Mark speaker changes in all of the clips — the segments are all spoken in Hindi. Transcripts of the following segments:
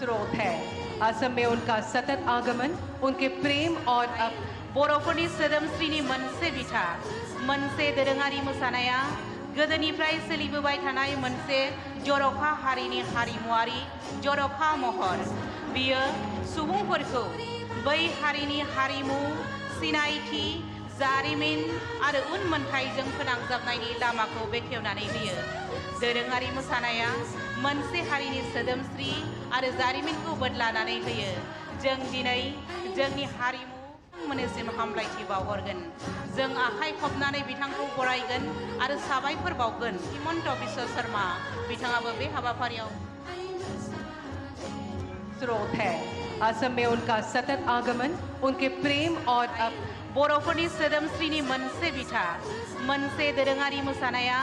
Speaker 1: स्रोत है। असम में उनका सतत आगमन उनके प्रेम और
Speaker 2: बर'फोरनि सोदोमस्रिनि मोनसे बिथा मोनसे दोरोङारि मोसानाया गोदोनिफ्राय सोलिबोबाय थानाय मोनसे जर'खा हारिनि हारिमुआरि जर'खा महर। बियो सुबुंफोरखौ बै हारिनि हारिमु सिनायथि जारिमिन आरो उनमोनथाइजों फोनांजाबनायनि लामाखौ बेखेवनानै होयो। दोरोङारि मोसानाया मोनसे हारिनि सोदोमस्रि आरो जारिमिनखौ बोदलानानै होयो। जों दिनै जोंनि हारिमु मोननिसिम हामलायथि बावहरगोन। जों आखाइ खबनानै बिथांखौ बरायगोन आरो साबायखर बावगोन। हिमन्त बिश्व शर्मा बिथाङाबो बे हाबाफारियाव
Speaker 1: स्रोत है। असम में उनका सतत आगमन उनके प्रेम और
Speaker 2: बर'फोरनि सोदोमस्रिनि मोनसे बिथा मोनसे दोरोङारि मोसानाया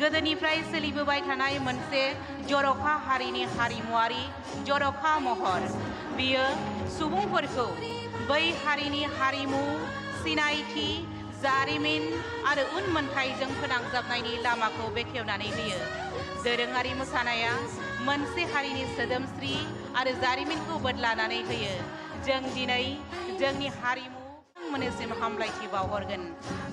Speaker 2: गोदोनिफ्राय सोलिबोबाय थानाय मोनसे जर'खा हारिनि हारिमुआरि जर'खा महर। बियो सुबुंफोरखौ बै हारिनि हारिमु सिनायथि जारिमिन आरो उनमोनथाइजों फोनांजाबनायनि लामाखौ बेखेवनानै होयो। दोरोङारि मोसानाया मोनसे हारिनि सोदोमस्रि आरो जारिमिनखौ बोदलानानै होयो। जों दिनै जोंनि हारिमु मोननिसिम हामलायथि बावहरगोन।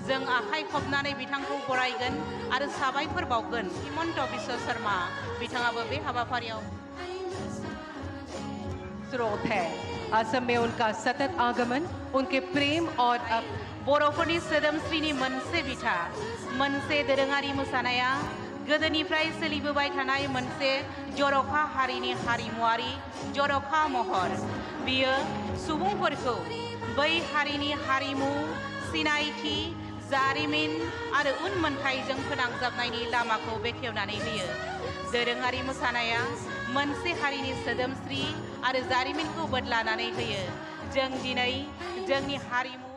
Speaker 2: जों आखाइ खबनानै बिथांखौ बरायगोन आरो साबायखर बावगोन। हिमन्त बिश्व शर्मा बिथाङाबो बे हाबाफारियाव
Speaker 1: स्रोत है। असम में उनका सतत आगमन उनके प्रेम और
Speaker 2: बर'फोरनि सोदोमस्रिनि मोनसे बिथा मोनसे दोरोङारि मोसानाया गोदोनिफ्राय सोलिबोबाय थानाय मोनसे जर'खा हारिनि हारिमुआरि जर'खा महर। बियो सुबुंफोरखौ बै हारिनि हारिमु सिनायथि जारिमिन आरो उनमोनथाइजों फोनांजाबनायनि लामाखौ बेखेवनानै होयो। दोरोङारि मोसानाया मोनसे हारिनि सोदोमस्रि आरो जारिमिनखौ बोदलानानै होयो। जों दिनै जोंनि हारिमु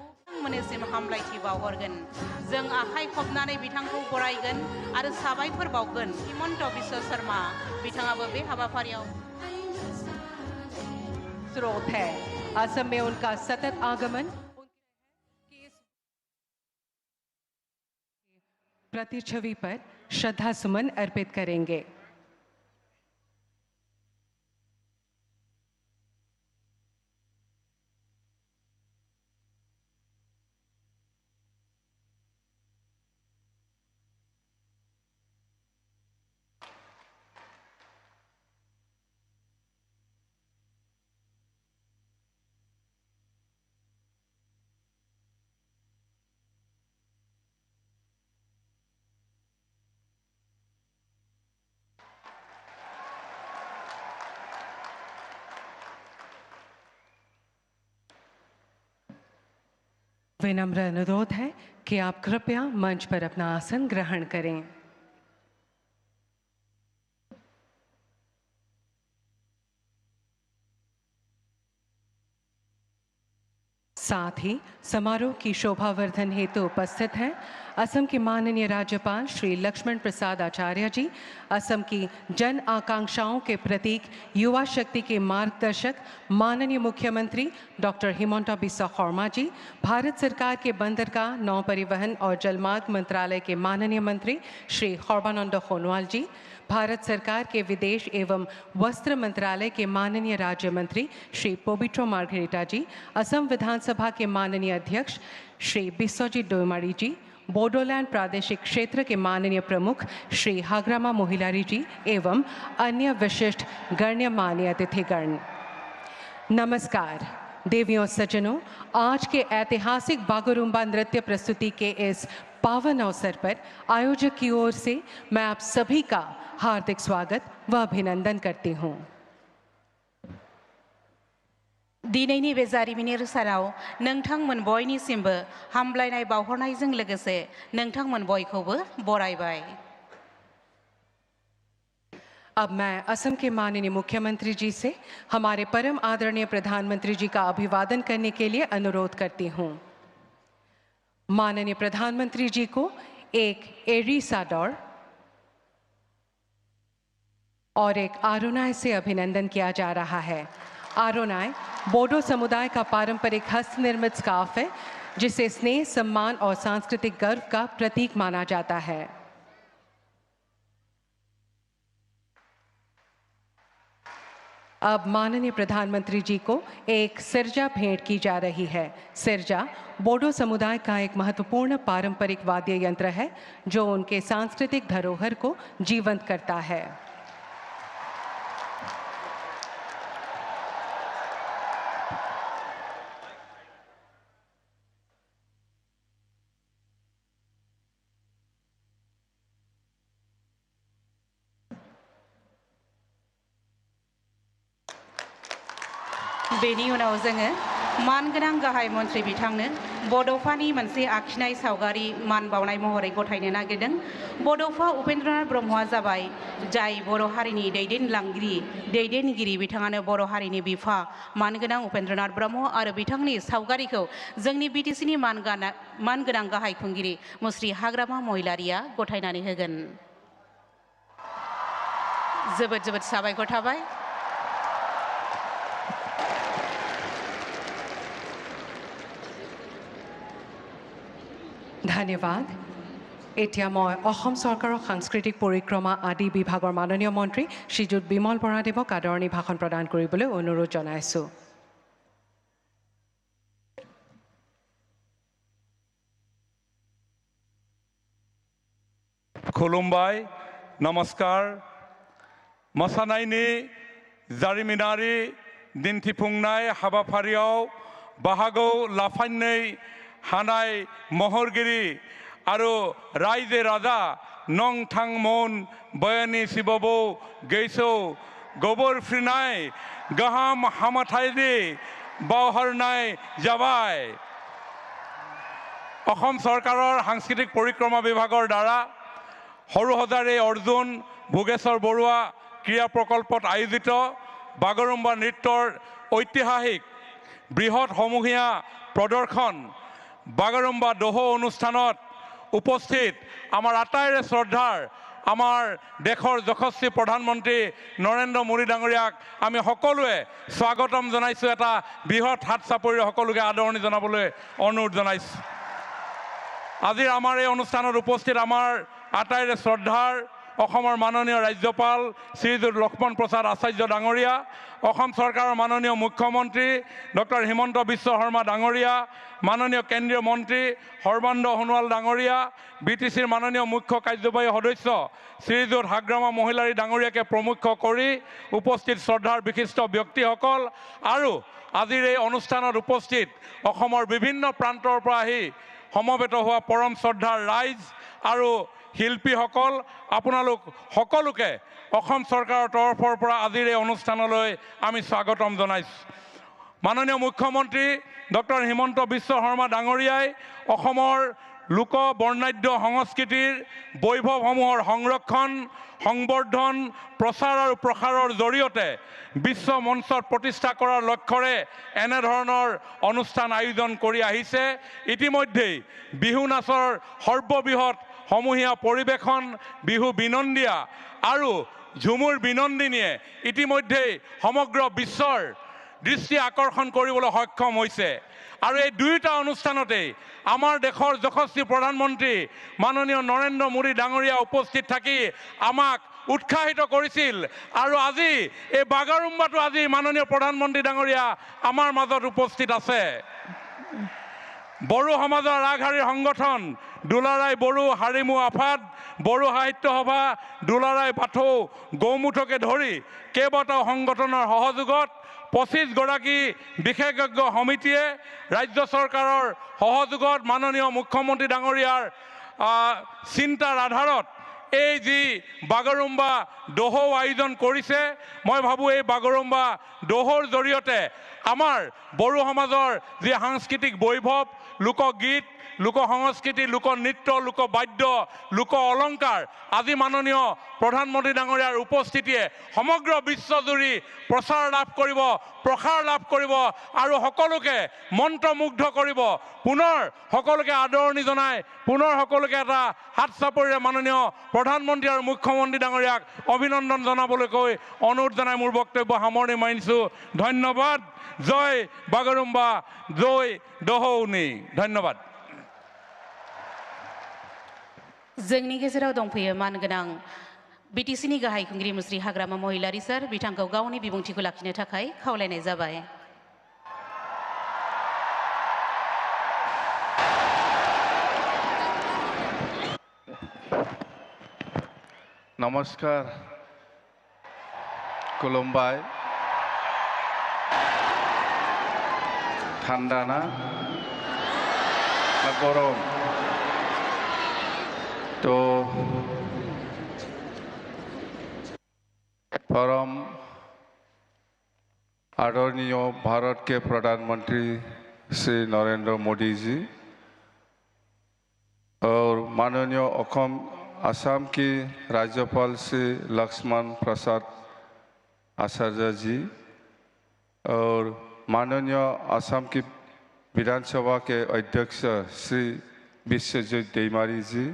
Speaker 2: मोननिसिम हामलायथि बावहरगोन। जों आखाइ खबनानै बिथांखौ बरायगोन आरो साबायखर बावगोन। हिमन्त बिश्व शर्मा बिथाङाबो बे हाबाफारियाव
Speaker 1: स्रोत है। असम में उनका सतत आगमन प्रतिच्छवि पर श्रद्धा सुमन अर्पित करेंगे। विनम्र अनुरोध है कि आप कृपया मंच पर अपना आसन ग्रहण करें। साथ ही समारोह की शोभावर्धन हेतु उपस्थित हैं असम के माननीय राज्यपाल श्री लक्ष्मण प्रसाद आचार्य जी, असम की जन आकांक्षाओं के प्रतीक युवा शक्ति के मार्गदर्शक माननीय मुख्यमंत्री डॉक्टर हिमंता बिस्वा शर्मा जी, भारत सरकार के बंदरगाह नौ परिवहन और जलमार्ग मंत्रालय के माननीय मंत्री श्री सर्बानंद सोनोवाल जी, भारत सरकार के विदेश एवं वस्त्र मंत्रालय के माननीय राज्य मंत्री श्री पोबिट्रो मार्घेरिटा जी, असम विधानसभा के माननीय अध्यक्ष श्री बिस्वजीत डोईमारी जी, बोडोलैंड प्रादेशिक क्षेत्र के माननीय प्रमुख श्री हाग्रामा मोहिलारी जी एवं अन्य विशिष्ट गण्यमान्य अतिथिगण, नमस्कार। देवियों सज्जनों, आज के ऐतिहासिक बागुरुम्बा नृत्य प्रस्तुति के इस पावन अवसर पर आयोजक की ओर से मैं आप सभी का हार्दिक स्वागत व अभिनंदन करती हूँ।
Speaker 2: दिनैनि बे जारिमिनारि सानाव नोंथांमोन बयनिसिमबो हामलायनाय बावहरनायजों लोगोसे नोंथांमोन बयखौबो बरायबाय।
Speaker 1: अब मैं असम के माननीय मुख्यमंत्री जी से हमारे परम आदरणीय प्रधानमंत्री जी का अभिवादन करने के लिए अनुरोध करती हूँ। माननीय प्रधानमंत्री जी को एक एरी साडोर और एक आरोनाय से अभिनंदन किया जा रहा है। आरोनाय बोडो समुदाय का पारंपरिक हस्तनिर्मित स्कार्फ है, जिसे स्नेह, सम्मान और सांस्कृतिक गर्व का प्रतीक माना जाता है। अब माननीय प्रधानमंत्री जी को एक सिरजा भेंट की जा रही है। सिरजा बोडो समुदाय का एक महत्वपूर्ण पारंपरिक वाद्य यंत्र है जो उनके सांस्कृतिक धरोहर को जीवंत करता है।
Speaker 2: बेनि उनाव जोङो मानगोनां गाहाय मन्थ्रि बिथांनो बड'फानि मोनसे आखिनाय सावगारि मान बावनाय महरै गथायनो नागिरदों। बड'फा उपेन्द्रनाथ ब्रह्मआ जाबाय जाय बर' हारिनि दैदेनगिरि बिथाङानो बर' हारिनि बिफा मानगोनां उपेन्द्रनाथ ब्रह्म आरो बिथांनि सावगारिखौ जोंनि बिटिसिनि मानगोनां गाहाय खुंगिरि मुस्रि हाग्रामा महिलारिया गथायनानै होगोन। जोबोद जोबोद साबायखर थाबाय।
Speaker 1: धन्यवाद। এতিয়া মই অসম চৰকাৰৰ সাংস্কৃতিক পৰিক্ৰমা আদি বিভাগৰ মাননীয় মন্ত্ৰী শ্ৰীযুত বিমল বৰাদেৱক আদৰণি ভাষণ প্ৰদান কৰিবলৈ অনুৰোধ জনাইছোঁ।
Speaker 3: खुलुमबाय, नमस्कार। मोसानायनि जारिमिनारि दिन्थिफुंनाय हाबाफारियाव बाहागो लाफायनो हानाय महरगिरि आरो रायजो राजा नोंथांमोन बयनि सिबावबो गोसो गोबोरफ्रिनाय गाहाम हामथायनि बावहरनाय जाबाय। অসম চৰকাৰৰ সাংস্কৃতিক পৰিক্ৰমা বিভাগৰ দ্বাৰা সৰুসজাৰি অৰ্জুন ভোগেশ্বৰ বৰুৱা ক্ৰীড়া প্ৰকল্পত আয়োজিত বাগৰুম্বা নৃত্যৰ ঐতিহাসিক বৃহৎ সমূহীয়া প্ৰদৰ্শন বাগৰুম্বা দোহো অনুষ্ঠানত উপস্থিত আমাৰ আটাইৰে শ্ৰদ্ধাৰ আমাৰ দেশৰ যশস্বী প্ৰধানমন্ত্ৰী নৰেন্দ্ৰ মোদী ডাঙৰীয়াক আমি সকলোৱে স্বাগতম জনাইছোঁ। এটা বৃহৎ হাত চাপৰিৰে সকলোকে আদৰণি জনাবলৈ অনুৰোধ জনাইছোঁ। আজিৰ আমাৰ এই অনুষ্ঠানত উপস্থিত আমাৰ আটাইৰে শ্ৰদ্ধাৰ অসমৰ মাননীয় ৰাজ্যপাল শ্ৰীযুত লক্ষ্মণ প্ৰসাদ আচাৰ্য ডাঙৰীয়া, অসম চৰকাৰৰ মাননীয় মুখ্যমন্ত্ৰী ডক্টৰ হিমন্ত বিশ্ব শৰ্মা ডাঙৰীয়া, মাননীয় কেন্দ্ৰীয় মন্ত্ৰী সৰ্বানন্দ সোণোৱাল ডাঙৰীয়া, বিটিচিৰ মাননীয় মুখ্য কাৰ্যবাহী সদস্য শ্ৰীযুত হাগ্ৰামা মহিলাৰী ডাঙৰীয়াকে প্ৰমুখ কৰি উপস্থিত শ্ৰদ্ধাৰ বিশিষ্ট ব্যক্তিসকল আৰু আজিৰ এই অনুষ্ঠানত উপস্থিত অসমৰ বিভিন্ন প্ৰান্তৰ পৰা আহি সমবেত হোৱা পৰম শ্ৰদ্ধাৰ ৰাইজ আৰু শিল্পীসকল, আপোনালোক সকলোকে অসম চৰকাৰৰ তৰফৰ পৰা আজিৰ এই অনুষ্ঠানলৈ আমি স্বাগতম জনাইছোঁ। মাননীয় মুখ্যমন্ত্ৰী ডক্টৰ হিমন্ত বিশ্ব শৰ্মা ডাঙৰীয়াই অসমৰ লোক বৰ্ণাঢ্য সংস্কৃতিৰ বৈভৱসমূহৰ সংৰক্ষণ সংবৰ্ধন প্ৰচাৰ আৰু প্ৰসাৰৰ জৰিয়তে বিশ্ব মঞ্চত প্ৰতিষ্ঠা কৰাৰ লক্ষ্যৰে এনেধৰণৰ অনুষ্ঠান আয়োজন কৰি আহিছে। ইতিমধ্যেই বিহু নাচৰ সৰ্ববৃহৎ সমূহীয়া পৰিৱেশন বিহু বিনন্দিয়া আৰু ঝুমুৰ বিনন্দিনীয়ে ইতিমধ্যেই সমগ্ৰ বিশ্বৰ দৃষ্টি আকৰ্ষণ কৰিবলৈ সক্ষম হৈছে। আৰু এই দুয়োটা অনুষ্ঠানতেই আমাৰ দেশৰ যশস্বী প্ৰধানমন্ত্ৰী মাননীয় নৰেন্দ্ৰ মোদী ডাঙৰীয়া উপস্থিত থাকি আমাক উৎসাহিত কৰিছিল। আৰু আজি এই বাগৰুম্বাটো আজি মাননীয় প্ৰধানমন্ত্ৰী ডাঙৰীয়া আমাৰ মাজত উপস্থিত আছে। বড়ো সমাজৰ আগশাৰীৰ সংগঠন দুলাৰাই বড়ো হাৰিমু আফাদ, বড়ো সাহিত্য সভা, দুলাৰাই বাথৌ গৌমুঠকে ধৰি কেইবাটাও সংগঠনৰ সহযোগত 25 গৰাকী বিশেষজ্ঞ সমিতিয়ে ৰাজ্য চৰকাৰৰ সহযোগত মাননীয় মুখ্যমন্ত্ৰী ডাঙৰীয়াৰ চিন্তাৰ আধাৰত এই যি বাগৰুম্বা দোহো আয়োজন কৰিছে, মই ভাবোঁ এই বাগৰুম্বা দোহোৰ জৰিয়তে আমাৰ বড়ো সমাজৰ যি সাংস্কৃতিক বৈভৱ, লোকগীত, লোক সংস্কৃতি, লোকনৃত্য, লোকবাদ্য, লোক অলংকাৰ আজি মাননীয় প্ৰধানমন্ত্ৰী ডাঙৰীয়াৰ উপস্থিতিয়ে সমগ্ৰ বিশ্বজুৰি প্ৰচাৰ লাভ কৰিব, প্ৰসাৰ লাভ কৰিব আৰু সকলোকে মন্ত্ৰমুগ্ধ কৰিব। পুনৰ সকলোকে আদৰণি জনাই পুনৰ সকলোকে এটা হাত চাপৰিৰে মাননীয় প্ৰধানমন্ত্ৰী আৰু মুখ্যমন্ত্ৰী ডাঙৰীয়াক অভিনন্দন জনাবলৈ কৈ অনুৰোধ জনাই মোৰ বক্তব্য সামৰণি মাৰিছোঁ। ধন্যবাদ। জয় বাগৰুম্বা, জয় দহৌনি। ধন্যবাদ।
Speaker 2: जोंनि गेजेराव दंफैयो मानगोनां BTCनि गाहाय खुंगिरि मुस्रि हाग्रामा महिलारि सार बिथांखौ गावनि बिबुंथिखौ लाखिनो थाखाय खावलायनाय जाबाय।
Speaker 4: নমস্কাৰ খুলুমবাই ঠান্ডা না গরম তো परम आदरणीय भारत के प्रधानमंत्री श्री नरेंद्र मोदी जी और माननीय असम की राज्यपाल श्री लक्ष्मण प्रसाद आचार्य जी और माननीय असम की विधानसभा के अध्यक्ष श्री विश्वजीत दैमारी जी,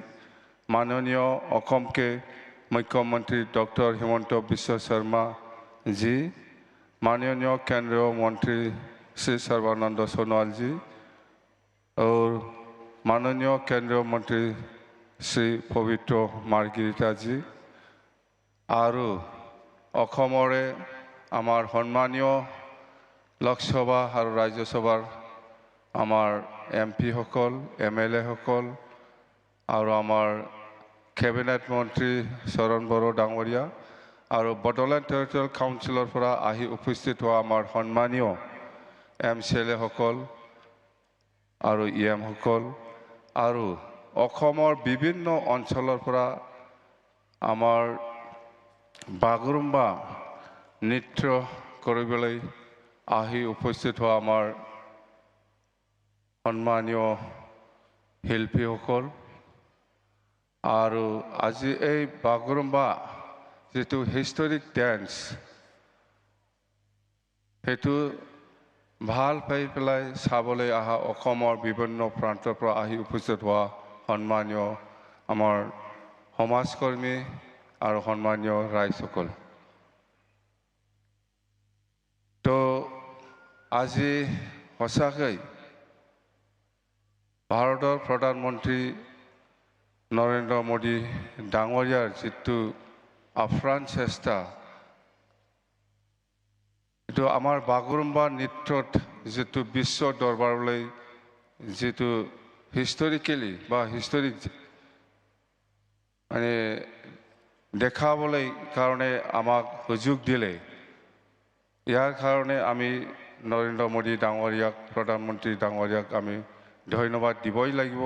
Speaker 4: माननीय असम के मुख्यमंत्री डॉक्टर हिमंत बिश्व शर्मा जी, माननीय केंद्रीय मंत्री श्री सर्बानंद सोनोवाल जी और माननीय केंद्रीय मंत्री श्री पवित्र मार्गेरिटा जी और अखमरे आमार सम्मानीय लोकसभा और राज्यसभार आमार MP हकल MLA हकल और आमार कैबिनेट मंत्री शरण बड़ो डांगरिया और बडोलेण्ड टेरिटरियल काउन्सिलर फरा आहि उपस्थित हुआ आमार सम्मानीय MCLA हकल और EM हकल और अखमर विभिन्न अंचलर फरा आमार बागुरुम्बा नृत्य करिबोलै आहि उपस्थित हुआ आमार सम्मानीय शिल्पी हकल और आज এই বাগুৰুম্বা যেটো হিষ্টৰিক ডান্স হেতু ভাল পাই পেলাই চাবলৈ আহা অসমৰ বিভিন্ন প্ৰান্তৰ পৰা আহি উপস্থিত হোৱা সম্মানীয় আমাৰ সমাজকৰ্মী আৰু সম্মানীয় ৰাইজসকল তো আজি সঁচাকৈ ভাৰতৰ প্ৰধানমন্ত্ৰী नरेंद्र मोदी डांगरियार जितु आफ्रान चेष्टा तो आमार बागुरुम्बा नृत्यत जितु विश्व दरबारলৈ जितु हिस्टोरिकली बा हिस्टोरिक माने देखाबोलै कारणे आमाक सुजुग दिले यार कारणे आमी नरेंद्र मोदी डांगरियाक प्रधानमंत्री डांगरियाक आमी धन्यवाद दिबই লাগিব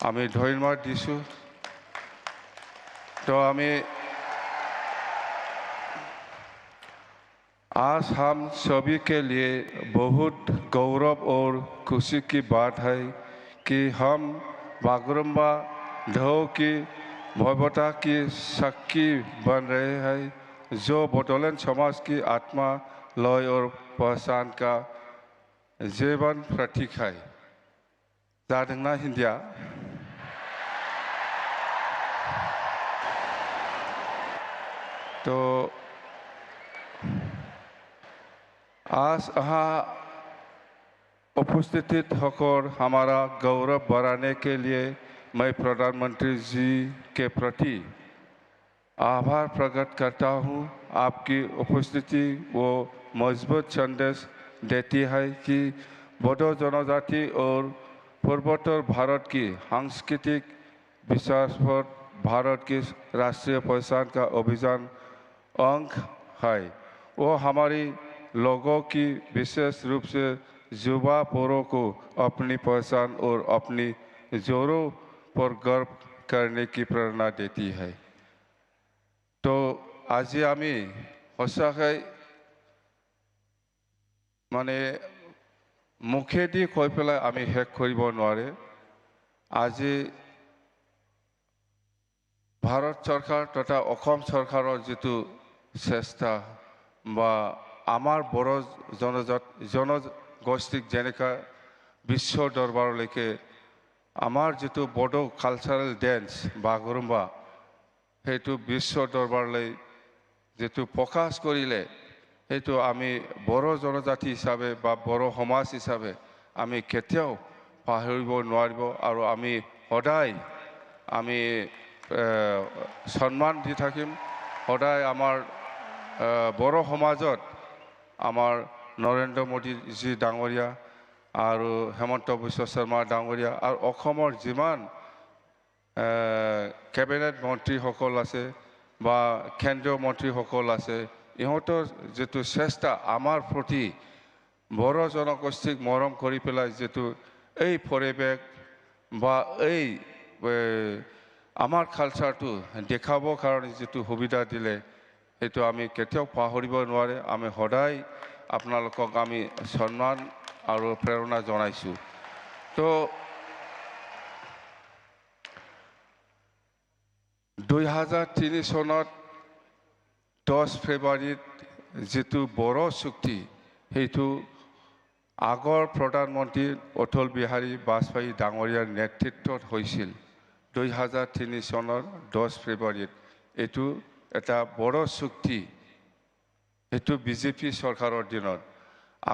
Speaker 4: आमी धन्यवाद दिसु तो आमी आज हम सभी के लिए बहुत गौरव और खुशी की बात है कि हम बागुरुम्बा ढौ की भव्यता की साक्षी बन रहे हैं जो बडोलेण्ड समाज की आत्मा लय और पहचान का जीवन प्रतीक है जादोंना हिंदिया तो आज यहाँ उपस्थित होकर हमारा गौरव बढ़ाने के लिए मैं प्रधानमंत्री जी के प्रति आभार प्रकट करता हूँ। आपकी उपस्थिति वो मजबूत संदेश देती है कि बोडो जनजाति और पूर्वोत्तर भारत की सांस्कृतिक विकास पर भारत की राष्ट्रीय पहचान का अभियान अंग है। वो हमारी लोगों की विशेष रूप से युवा पीढ़ी को अपनी पहचान और अपनी जोरों पर गर्व करने की प्रेरणा देती है। तो आज आमी सचाकै माने मुखेदी কৈ পেলাই आमी शेष কৰিব নোৱাৰে। आज भारत सरकार तथा असम सरकारों जितु चेष्टा बा आमार बड़ो जनगोष्ठीक जेनेका विश्व दरबारলৈকে आमार जितु बडो कालचारेल डेन्स बागुरुम्बा हेतु विश्व दरबारলৈ जितु प्रकाश करिले हेतु आमी बड़ो जनजाति हिसाबे बा बड़ो समाज हिसाबे आमी केতিয়াও पाहरिब নোৱাৰিব আৰু आमी सदाय आमी সন্মান দি থাকিম সদায় আমাৰ বড়ো সমাজত আমাৰ নৰেন্দ্ৰ মোদীজী ডাঙৰীয়া আৰু হেমন্ত বিশ্ব শৰ্মা ডাঙৰীয়া আৰু অসমৰ যিমান কেবিনেট মন্ত্ৰীসকল আছে বা কেন্দ্ৰীয় মন্ত্ৰীসকল আছে ইহঁতৰ যেটো চেষ্টা আমাৰ প্ৰতি বড়ো জনগোষ্ঠীক মৰম কৰি পেলাই যেটো এই পৰিৱেশ বা এই আমাৰ কালচাৰটো দেখাবৰ কাৰণে যেটো সুবিধা দিলে সেইটো আমি কেতিয়াও পাহৰিব নোৱাৰে আমি সদায় আপোনালোকক আমি সন্মান আৰু প্ৰেৰণা জনাইছো তো 2003 চনত 10 ফেব্ৰুৱাৰীত যেটো বড়ো চুক্তি সেইটো আগৰ প্ৰধানমন্ত্ৰী অটল বিহাৰী বাজপেয়ী ডাঙৰীয়াৰ নেতৃত্বত হৈছিল 2003 চনৰ 10 ফেব্ৰুৱাৰীত এটো এটা বড়ো চুক্তি এটো বিজেপি চৰকাৰৰ দিনত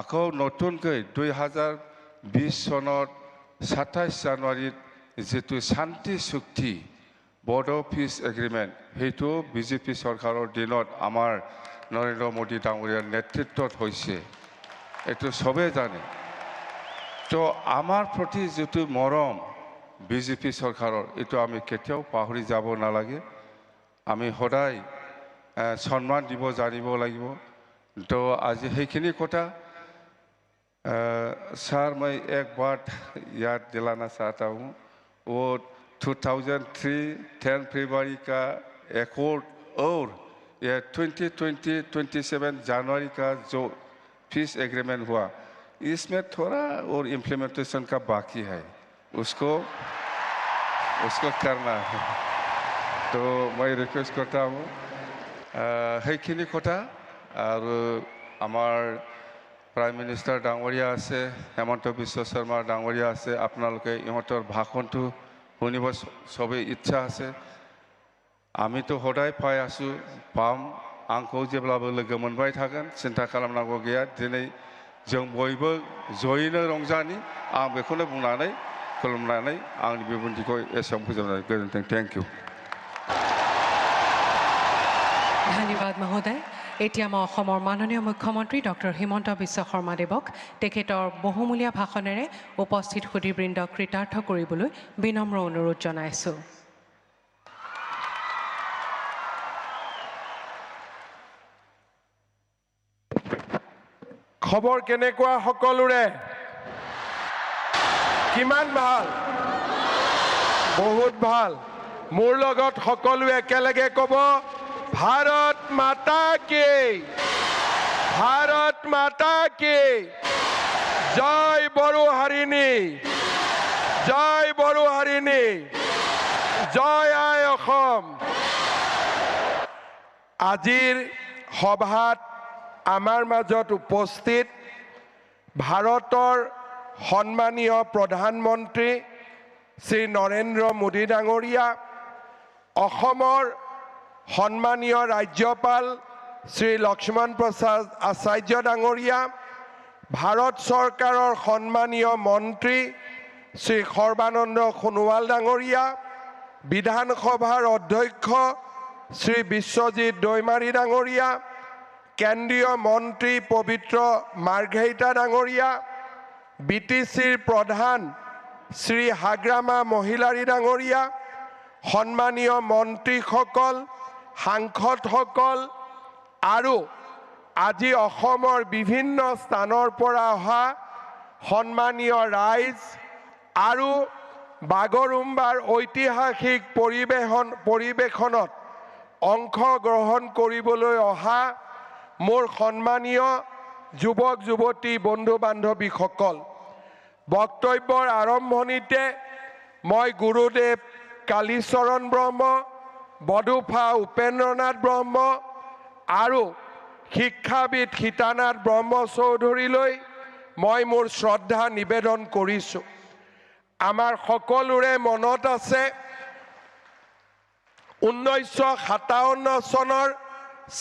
Speaker 4: আকৌ নতুনকৈ 2020 চনৰ 27 জানুৱাৰীত যেটো শান্তি চুক্তি বড়ো পিস এগ্ৰিমেণ্ট সেইটো বিজেপি চৰকাৰৰ দিনত আমাৰ নৰেন্দ্ৰ মোদী ডাঙৰীয়াৰ নেতৃত্বত হৈছে এটো সবে জানে তো আমাৰ প্ৰতি যেটো মৰম বিজেপি চৰকাৰৰ এটো আমি কেতিয়াও পাহৰি যাব নালাগে আমি সদায় সন্মান দিব জানিব লাগিব তো আজি সেইখিনি কথা सर मैं एक बात याद दिलाना चाहता हूँ वो 2003 10 फरवरी का एकॉर्ड और ये 27 जनवरी का जो पीस एग्रीमेंट हुआ इसमें थोड़ा और इम्प्लीमेंटेशन का बाकी है उसको करना है तो मैं रिक्वेस्ट करता हूँ সেইখিনি কথা আৰু আমাৰ প্ৰাইম মিনিষ্টাৰ ডাঙৰীয়া আছে হেমন্ত বিশ্ব শৰ্মা ডাঙৰীয়া আছে আপোনালোকে ইহঁতৰ ভাষণটো শুনিব সবে ইচ্ছা আছে আমিতো সদায় পাই আছো পাম आंखौ जेब्लाबो लोगो मोनबाय थागोन सिन्था खालामनांगौ गैया दिनै जों बयबो जयैनो रंजानि आं बेखौनो बुंनानै खुलुमनानै आंनि बिबुंथिखौ एसेयावनो फोजोबनाय गोजोन्थों थैंक यू
Speaker 1: धन्यवाद महोदय এতিয়া মই অসমৰ মাননীয় মুখ্যমন্ত্ৰী ডক্টৰ হিমন্ত বিশ্ব শৰ্মাদেৱক তেখেতৰ বহুমূলীয়া ভাষণেৰে উপস্থিত সুধীবৃন্দক কৃতাৰ্থ কৰিবলৈ বিনম্ৰ অনুৰোধ জনাইছো
Speaker 5: খবৰ কেনেকুৱা সকলোৰে কিমান ভাল বহুত ভাল মোৰ লগত সকলোৱে একেলগে ক'ব भारत माता की जय बड़ो हरिणी जय आय অসম আজিৰ সভাত আমাৰ মাজত উপস্থিত ভাৰতৰ সন্মানীয় প্ৰধানমন্ত্ৰী শ্ৰী নৰেন্দ্ৰ মোদী ডাঙৰীয়া অসমৰ সন্মানীয় ৰাজ্যপাল শ্ৰী লক্ষ্মণ প্ৰসাদ আচাৰ্য ডাঙৰীয়া ভাৰত চৰকাৰৰ সন্মানীয় মন্ত্ৰী শ্ৰী সৰ্বানন্দ সোণোৱাল ডাঙৰীয়া বিধানসভাৰ অধ্যক্ষ শ্ৰী বিশ্বজিৎ দৈমাৰী ডাঙৰীয়া কেন্দ্ৰীয় মন্ত্ৰী পবিত্ৰ মাৰ্ঘেৰিটা ডাঙৰীয়া বিটিচিৰ প্ৰধান শ্ৰী হাগ্ৰামা মহিলাৰী ডাঙৰীয়া সন্মানীয় মন্ত্ৰীসকল সাংসদসকল আৰু আজি অসমৰ বিভিন্ন স্থানৰ পৰা অহা সন্মানীয় ৰাইজ আৰু বাগৰুম্বাৰ ঐতিহাসিক পৰিৱেশনত অংশগ্ৰহণ কৰিবলৈ অহা মোৰ সন্মানীয় যুৱক যুৱতী বন্ধু বান্ধৱীসকল বক্তব্যৰ আৰম্ভণিতে মই গুৰুদেৱ কালীচৰণ ব্ৰহ্ম বডুফা উপেন্দ্ৰনাথ ব্ৰহ্ম আৰু শিক্ষাবিদ সীতানাথ ব্ৰহ্ম চৌধুৰীলৈ মই মোৰ শ্ৰদ্ধা নিবেদন কৰিছোঁ আমাৰ সকলোৰে মনত আছে 1957 চনৰ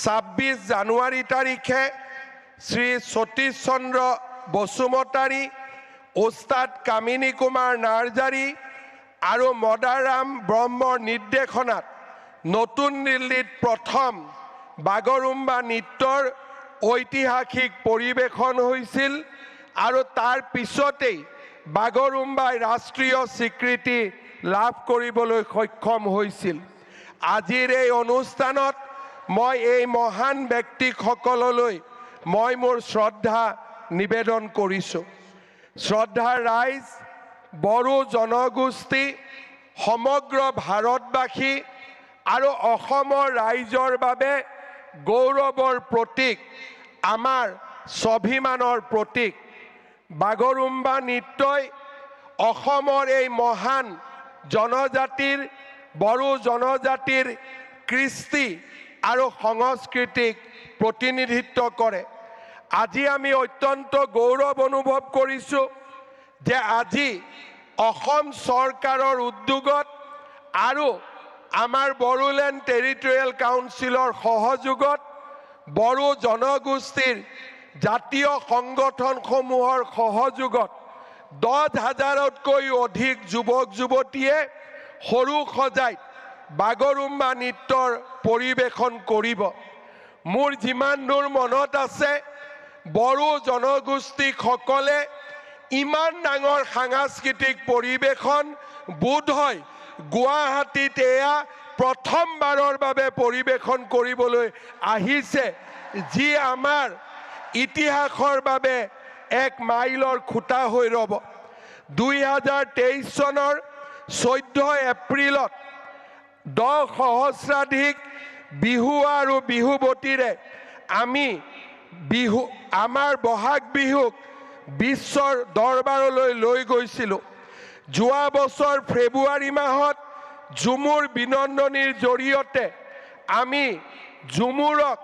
Speaker 5: 26 জানুৱাৰী তাৰিখে শ্ৰী সতীশ চন্দ্ৰ বসুমতাৰী ওস্তাদ কামিনী কুমাৰ নাৰ্জাৰী আৰু মদাৰাম ব্ৰহ্মৰ নিৰ্দেশনাত নতুন দিল্লীত প্ৰথম বাগৰুম্বা নৃত্যৰ ঐতিহাসিক পৰিৱেশন হৈছিল আৰু তাৰ পিছতেই বাগৰুম্বাই ৰাষ্ট্ৰীয় স্বীকৃতি লাভ কৰিবলৈ সক্ষম হৈছিল। আজিৰ এই অনুষ্ঠানত মই এই মহান ব্যক্তিসকললৈ মই মোৰ শ্ৰদ্ধা নিবেদন কৰিছোঁ। শ্ৰদ্ধাৰ ৰাইজ, বড়ো জনগোষ্ঠী, সমগ্ৰ ভাৰতবাসী আৰু অসমৰ ৰাইজৰ বাবে গৌৰৱৰ প্ৰতীক, আমাৰ স্বাভিমানৰ প্ৰতীক। বাগৰুম্বা নৃত্যই অসমৰ এই মহান জনজাতিৰ, বড়ো জনজাতিৰ কৃষ্টি আৰু সংস্কৃতিক প্ৰতিনিধিত্ব কৰে। আজি আমি অত্যন্ত গৌৰৱ অনুভৱ কৰিছোঁ যে আজি অসম চৰকাৰৰ উদ্যোগত আৰু আমাৰ বড়োলেণ্ড টেৰিটৰিয়েল কাউন্সিলৰ সহযোগত বড়ো জনগোষ্ঠীৰ জাতীয় সংগঠনসমূহৰ সহযোগত 10,000তকৈ অধিক যুৱক যুৱতীয়ে সৰু সজাইত বাগৰুম্বা নৃত্যৰ পৰিৱেশন কৰিব। মোৰ যিমান দূৰ মনত আছে, বড়ো জনগোষ্ঠীসকলে ইমান ডাঙৰ সাংস্কৃতিক পৰিৱেশন বোধহয় গুৱাহাটীত এয়া প্ৰথমবাৰৰ বাবে পৰিৱেশন কৰিবলৈ আহিছে, যি আমাৰ ইতিহাসৰ বাবে এক মাইলৰ খুঁটা হৈ ৰ'ব। 2023 চনৰ 14 এপ্ৰিলত 10 সহস্ৰাধিক বিহু আৰু বিহুৱতীৰে আমি আমাৰ বহাগ বিহুক বিশ্বৰ দৰবাৰলৈ লৈ গৈছিলোঁ। যোৱা বছৰ ফেব্ৰুৱাৰী মাহত ঝুমুৰ বিনন্দনীৰ জৰিয়তে আমি ঝুমুৰক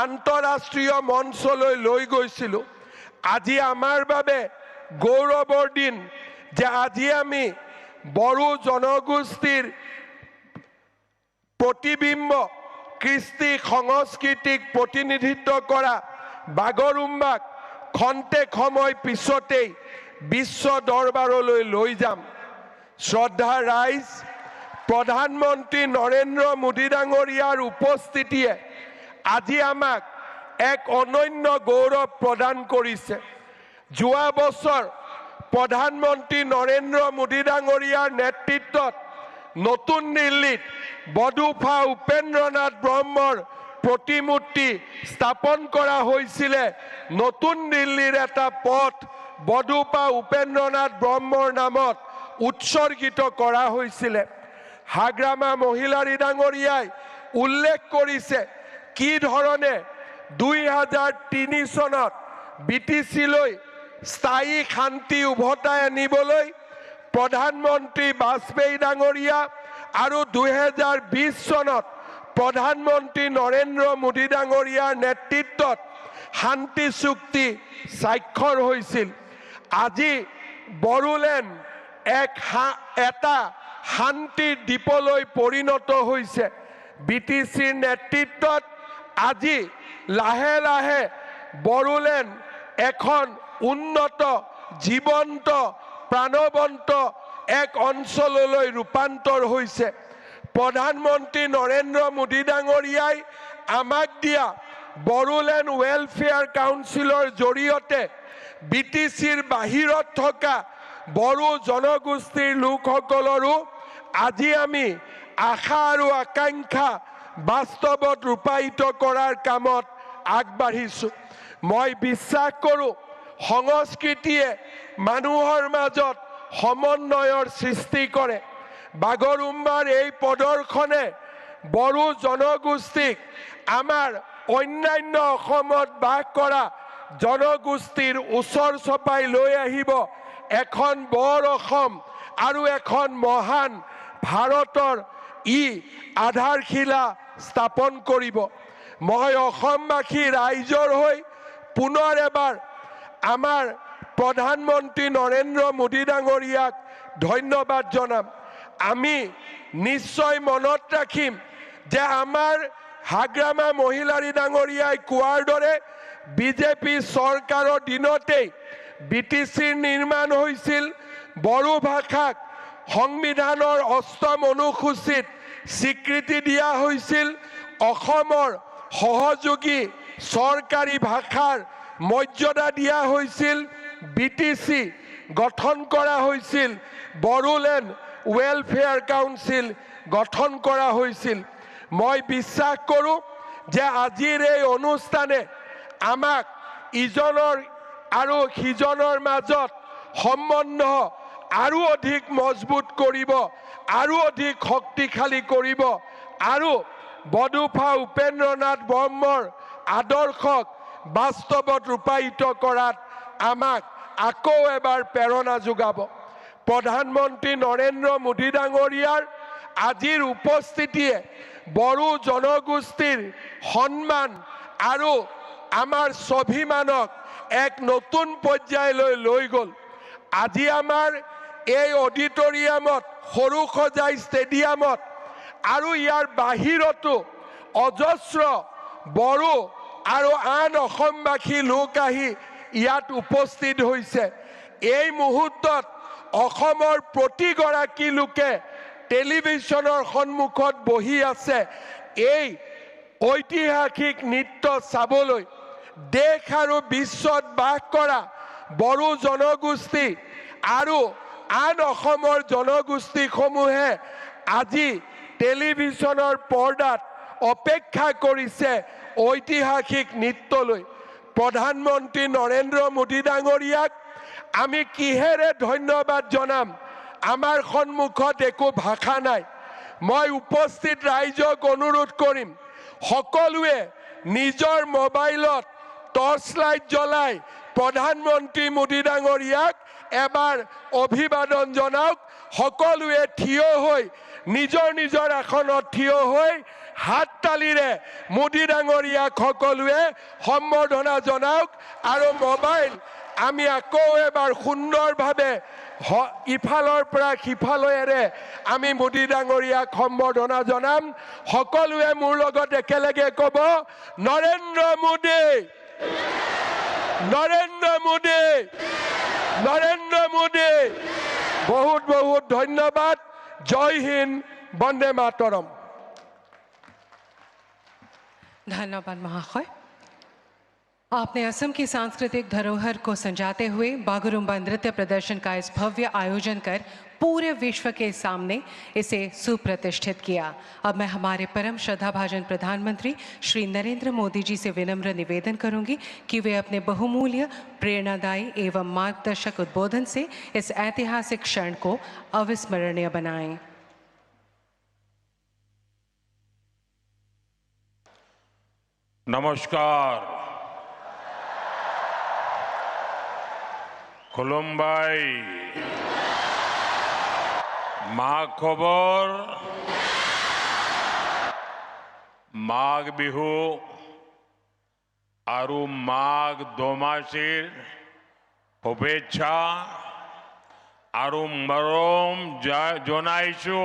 Speaker 5: আন্তঃৰাষ্ট্ৰীয় মঞ্চলৈ লৈ গৈছিলোঁ। আজি আমাৰ বাবে গৌৰৱৰ দিন যে আজি আমি বড়ো জনগোষ্ঠীৰ প্ৰতিবিম্ব, কৃষ্টি সংস্কৃতিক প্ৰতিনিধিত্ব কৰা বাগৰুম্বাক খন্তেক সময় পিছতেই বিশ্ব দৰবাৰলৈ লৈ যাম। শ্ৰদ্ধা ৰাইজ, প্ৰধানমন্ত্ৰী নৰেন্দ্ৰ মোদী ডাঙৰীয়াৰ উপস্থিতিয়ে আজি আমাক এক অনন্য গৌৰৱ প্ৰদান কৰিছে। যোৱা বছৰ প্ৰধানমন্ত্ৰী নৰেন্দ্ৰ মোদী ডাঙৰীয়াৰ নেতৃত্বত নতুন দিল্লীত বডুফা উপেন্দ্ৰনাথ ব্ৰহ্মৰ প্ৰতিমূৰ্তি স্থাপন কৰা হৈছিলে। নতুন দিল্লীৰ এটা পথ বডুফা উপেন্দ্ৰনাথ ব্ৰহ্মৰ নামত উৎসৰ্গিত কৰা হৈছিলে। হাগ্ৰামা মহিলাৰী ডাঙৰীয়াই উল্লেখ কৰিছে কি ধৰণে 2003 চনত BTCলৈ স্থায়ী শান্তি উভতাই আনিবলৈ প্ৰধানমন্ত্ৰী বাজপেয়ী ডাঙৰীয়া আৰু 2020 চনত প্ৰধানমন্ত্ৰী নৰেন্দ্ৰ মোদী ডাঙৰীয়াৰ নেতৃত্বত শান্তি চুক্তি স্বাক্ষৰ হৈছিল। আজি বড়োলেণ্ড এটা শান্তিৰ দ্বীপলৈ পৰিণত হৈছে। BTCৰ নেতৃত্বত আজি লাহে লাহে বড়োলেণ্ড এখন উন্নত, জীৱন্ত, প্ৰাণৱন্ত এক অঞ্চললৈ ৰূপান্তৰ হৈছে। প্ৰধানমন্ত্ৰী নৰেন্দ্ৰ মোদী ডাঙৰীয়াই আমাক দিয়া বড়োলেণ্ড ৱেলফেয়াৰ কাউন্সিলৰ জৰিয়তে BTCৰ বাহিৰত থকা বড়ো জনগোষ্ঠীৰ লোকসকলৰো আজি আমি আশা আৰু আকাংক্ষা বাস্তৱত ৰূপায়িত কৰাৰ কামত আগবাঢ়িছোঁ। মই বিশ্বাস কৰোঁ সংস্কৃতিয়ে মানুহৰ মাজত সমন্বয়ৰ সৃষ্টি কৰে। বাগৰুম্বাৰ এই প্ৰদৰ্শনে বড়ো জনগোষ্ঠীক আমাৰ অন্যান্য অসমত বাস কৰা জনগোষ্ঠীৰ ওচৰ চপাই লৈ আহিব এখন বৰ অসম আৰু এখন মহান ভাৰতৰ আধাৰশিলা স্থাপন কৰিব। মই অসমবাসী ৰাইজৰ হৈ পুনৰ এবাৰ আমাৰ প্ৰধানমন্ত্ৰী নৰেন্দ্ৰ মোদী ডাঙৰীয়াক ধন্যবাদ জনাম। আমি নিশ্চয় মনত ৰাখিম যে আমাৰ হাগ্ৰামা মহিলাৰী ডাঙৰীয়াই কোৱাৰ দৰে বিজেপি চৰকাৰৰ দিনতেই BTCৰ নিৰ্মাণ হৈছিল। বড়ো ভাষাক সংবিধানৰ 8ম অনুসূচীত স্বীকৃতি দিয়া হৈছিল অসমৰ সহযোগী চৰকাৰী ভাষাৰ মৰ্যাদা দিয়া হৈছিল বিটিচি গঠন কৰা হৈছিল বড়োলেণ্ড ৱেলফেয়াৰ কাউন্সিল গঠন কৰা হৈছিল মই বিশ্বাস কৰোঁ যে আজিৰ এই অনুষ্ঠানে আমাক ইজনৰ আৰু সিজনৰ মাজত সম্বন্ধ আৰু অধিক মজবুত কৰিব আৰু অধিক শক্তিশালী কৰিব আৰু বডুফা উপেন্দ্ৰনাথ ব্ৰহ্মৰ আদৰ্শক বাস্তৱত ৰূপায়িত কৰাত আমাক আকৌ এবাৰ প্ৰেৰণা যোগাব প্ৰধানমন্ত্ৰী নৰেন্দ্ৰ মোদী ডাঙৰীয়াৰ আজিৰ উপস্থিতিয়ে বড়ো জনগোষ্ঠীৰ সন্মান আৰু আমাৰ স্বাভিমানক এক নতুন পৰ্যায়লৈ লৈ গ'ল আজি আমাৰ এই অডিটৰিয়ামত সৰু সজাই ষ্টেডিয়ামত আৰু ইয়াৰ বাহিৰতো অজস্ৰ বড়ো আৰু আন অসমবাসী লোক আহি ইয়াত উপস্থিত হৈছে এই মুহূৰ্তত অসমৰ প্ৰতিগৰাকী লোকে টেলিভিছনৰ সন্মুখত বহি আছে এই ঐতিহাসিক নৃত্য চাবলৈ দেশ আৰু বিশ্বত বাস কৰা বড়ো জনগোষ্ঠী আৰু আন অসমৰ জনগোষ্ঠীসমূহে আজি টেলিভিছনৰ পৰ্দাত অপেক্ষা কৰিছে ঐতিহাসিক নৃত্যলৈ প্ৰধানমন্ত্ৰী নৰেন্দ্ৰ মোদী ডাঙৰীয়াক আমি কিহেৰে ধন্যবাদ জনাম আমাৰ সন্মুখত একো ভাষা নাই মই উপস্থিত ৰাইজক অনুৰোধ কৰিম সকলোৱে নিজৰ মোবাইলত টৰ্চ লাইট জ্বলাই প্ৰধানমন্ত্ৰী মোদী ডাঙৰীয়াক এবাৰ অভিবাদন জনাওক সকলোৱে থিয় হৈ নিজৰ নিজৰ আসনত থিয় হৈ হাত তালিৰে মোদী ডাঙৰীয়াক সকলোৱে সম্বৰ্ধনা জনাওক আৰু মোবাইল আমি আকৌ এবাৰ সুন্দৰভাৱে ইফালৰ পৰা সিফালৰে আমি মোদী ডাঙৰীয়াক সম্বৰ্ধনা জনাম সকলোৱে মোৰ লগত একেলগে ক'ব নৰেন্দ্ৰ মোদী নৰেন্দ্ৰ মোদী নৰেন্দ্ৰ মোদী বহুত বহুত ধন্যবাদ জয় হিন্দ বন্দে মাতৰম
Speaker 1: धन्यवाद महाशय आपने असम की सांस्कृतिक धरोहर को संजाते हुए बागुरुम्बा नृत्य प्रदर्शन का इस भव्य आयोजन कर पूरे विश्व के सामने इसे सुप्रतिष्ठित किया अब मैं हमारे परम श्रद्धाभाजन प्रधानमंत्री श्री नरेंद्र मोदी जी से विनम्र निवेदन करूंगी कि वे अपने बहुमूल्य प्रेरणादायी एवं मार्गदर्शक उद्बोधन से इस ऐतिहासिक क्षण को अविस्मरणीय बनाएं।
Speaker 3: नमस्कार खुलुमबाई माघ खबर माघ बिहू आरु माघ दोमासीर शुभेच्छा आरु मरम जनाइछु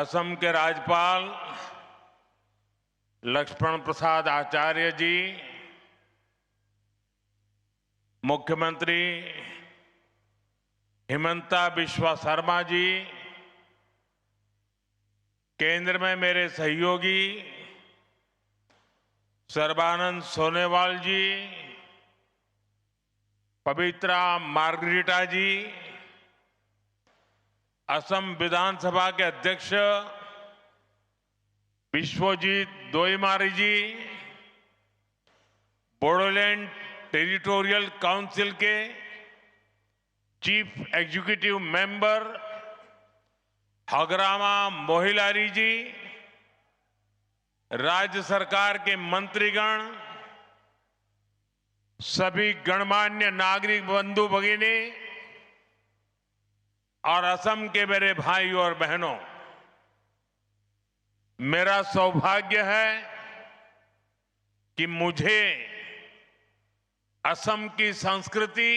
Speaker 3: असम के राज्यपाल लक्ष्मण प्रसाद आचार्य जी मुख्यमंत्री हिमंता बिस्वा शर्मा जी केंद्र में मेरे सहयोगी सर्बानंद सोनेवाल जी पवित्रा मार्गरीटा जी असम विधानसभा के अध्यक्ष विश्वजीत दोईमारी जी बोडोलैंड टेरिटोरियल काउंसिल के chief executive member Hagrama Mohilary ji राज्य सरकार के मंत्रीगण सभी गणमान्य नागरिक बंधु भगिनी और असम के मेरे भाइयों और बहनों मेरा सौभाग्य है कि मुझे असम की संस्कृति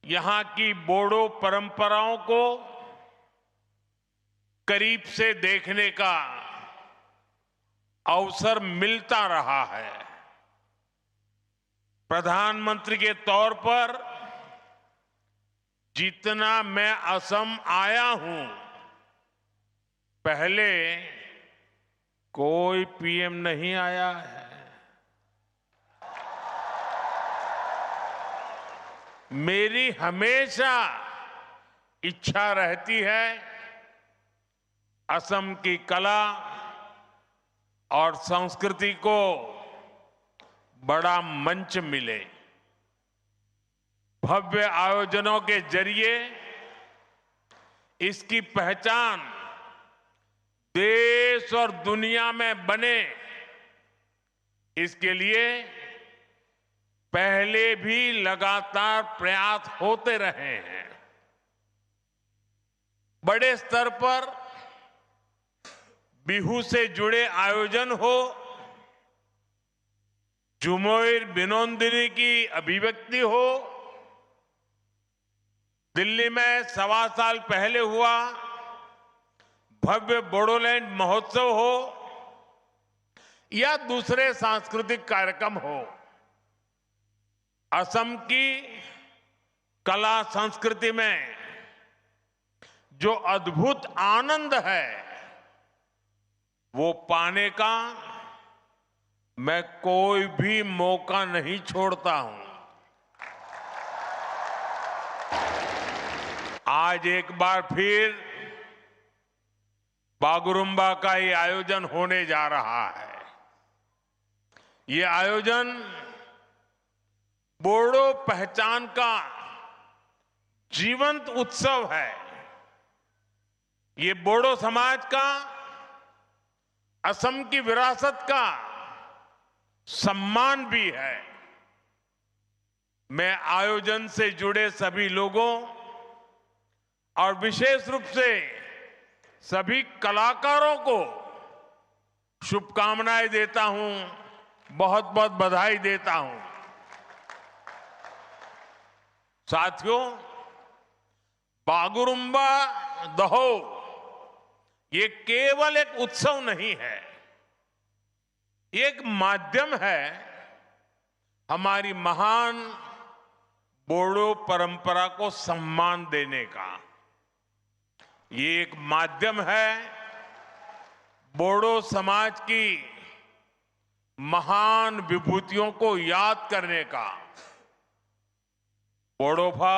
Speaker 3: यहां की बोडो परंपराओं को करीब से देखने का अवसर मिलता रहा है। प्रधानमंत्री के तौर पर
Speaker 6: जितना मैं असम आया हूं, पहले कोई पीएम नहीं आया है। मेरी हमेशा इच्छा रहती है असम की कला और संस्कृति को बड़ा मंच मिले। भव्य आयोजनों के जरिए इसकी पहचान देश और दुनिया में बने, इसके लिए पहले भी लगातार प्रयास होते रहे हैं। बड़े स्तर पर बिहू से जुड़े आयोजन हो, झुमोर बिनोंदिनी की अभिव्यक्ति हो, दिल्ली में 1.25 साल पहले हुआ भव्य बोडोलैंड महोत्सव हो या दूसरे सांस्कृतिक कार्यक्रम हो, असम की कला संस्कृति में जो अद्भुत आनंद है, वो पाने का मैं कोई भी मौका नहीं छोड़ता हूं। आज एक बार फिर बागुरुम्बा का ये आयोजन होने जा रहा है। ये आयोजन बोडो पहचान का जीवंत उत्सव है। ये बोडो समाज का, असम की विरासत का सम्मान भी है। मैं आयोजन से जुड़े सभी लोगों और विशेष रूप से सभी कलाकारों को शुभकामनाएं देता हूं, बहुत बहुत बधाई देता हूं। साथियों, बागुरुम्बा दहो ये केवल एक उत्सव नहीं है, एक माध्यम है हमारी महान बोडो परंपरा को सम्मान देने का। ये एक माध्यम है बोडो समाज की महान विभूतियों को याद करने का। बोडोफा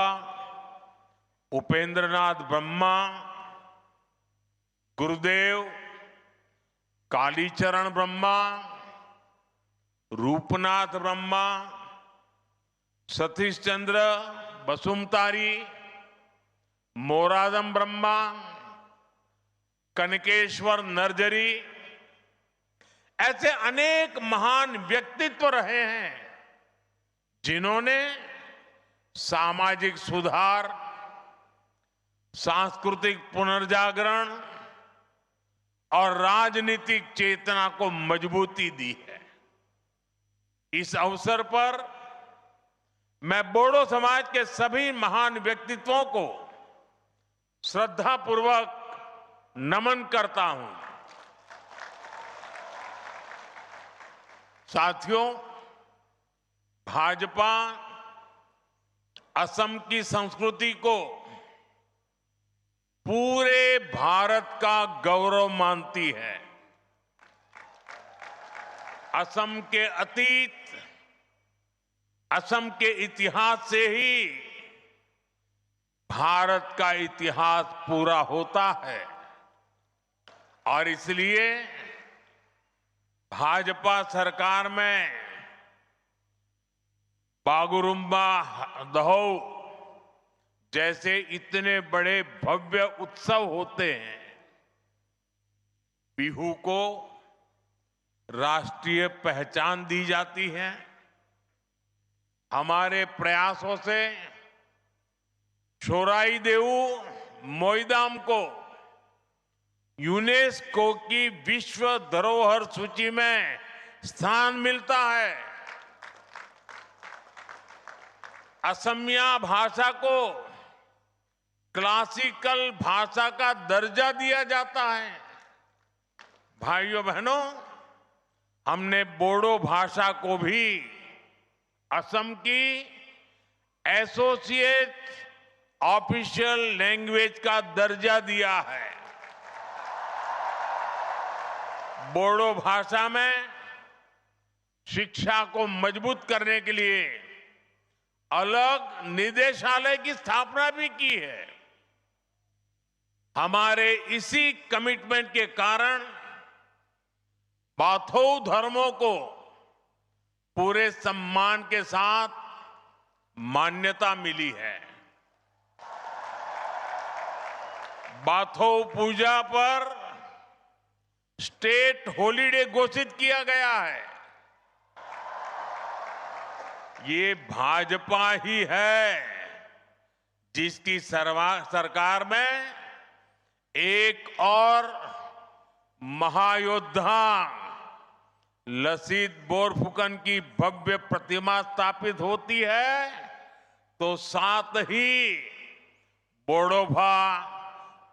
Speaker 6: उपेंद्रनाथ ब्रह्मा, गुरुदेव कालीचरण ब्रह्मा, रूपनाथ ब्रह्मा, सतीश चंद्र बसुमतारी, मोरादम ब्रह्मा, कनकेश्वर नरजरी, ऐसे अनेक महान व्यक्तित्व रहे हैं जिन्होंने सामाजिक सुधार, सांस्कृतिक पुनर्जागरण और राजनीतिक चेतना को मजबूती दी है। इस अवसर पर मैं बोडो समाज के सभी महान व्यक्तित्वों को श्रद्धापूर्वक नमन करता हूं। साथियों, भाजपा असम की संस्कृति को पूरे भारत का गौरव मानती है। असम के अतीत, असम के इतिहास से ही भारत का इतिहास पूरा होता है और इसलिए भाजपा सरकार में बागुरुम्बा दहो जैसे इतने बड़े भव्य उत्सव होते हैं। बिहू को राष्ट्रीय पहचान दी जाती है। हमारे प्रयासों से छोराई देऊ मोईदाम को यूनेस्को की विश्व धरोहर सूची में स्थान मिलता है। असमिया भाषा को क्लासिकल भाषा का दर्जा दिया जाता है। भाइयों बहनों, हमने बोडो भाषा को भी असम की एसोसिएट ऑफिशियल लैंग्वेज का दर्जा दिया है। बोडो भाषा में शिक्षा को मजबूत करने के लिए अलग निदेशालय की स्थापना भी की है। हमारे इसी कमिटमेंट के कारण बाथौ धर्मों को पूरे सम्मान के साथ मान्यता मिली है। बाथौ पूजा पर स्टेट हॉलिडे घोषित किया गया है। ये भाजपा ही है जिसकी सरकार में एक और महायोद्धा लसीत बोरफुकन की भव्य प्रतिमा स्थापित होती है तो साथ ही बोडोभा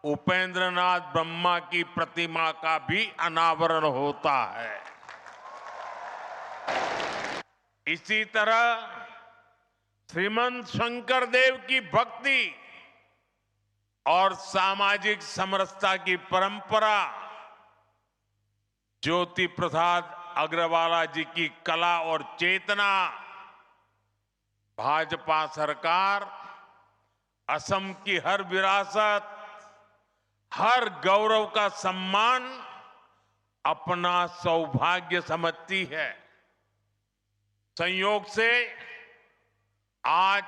Speaker 6: उपेंद्रनाथ ब्रह्मा की प्रतिमा का भी अनावरण होता है। इसी तरह श्रीमंत शंकर देव की भक्ति और सामाजिक समरसता की परंपरा, ज्योति प्रसाद अग्रवाला जी की कला और चेतना, भाजपा सरकार असम की हर विरासत, हर गौरव का सम्मान अपना सौभाग्य समझती है। संयोग से आज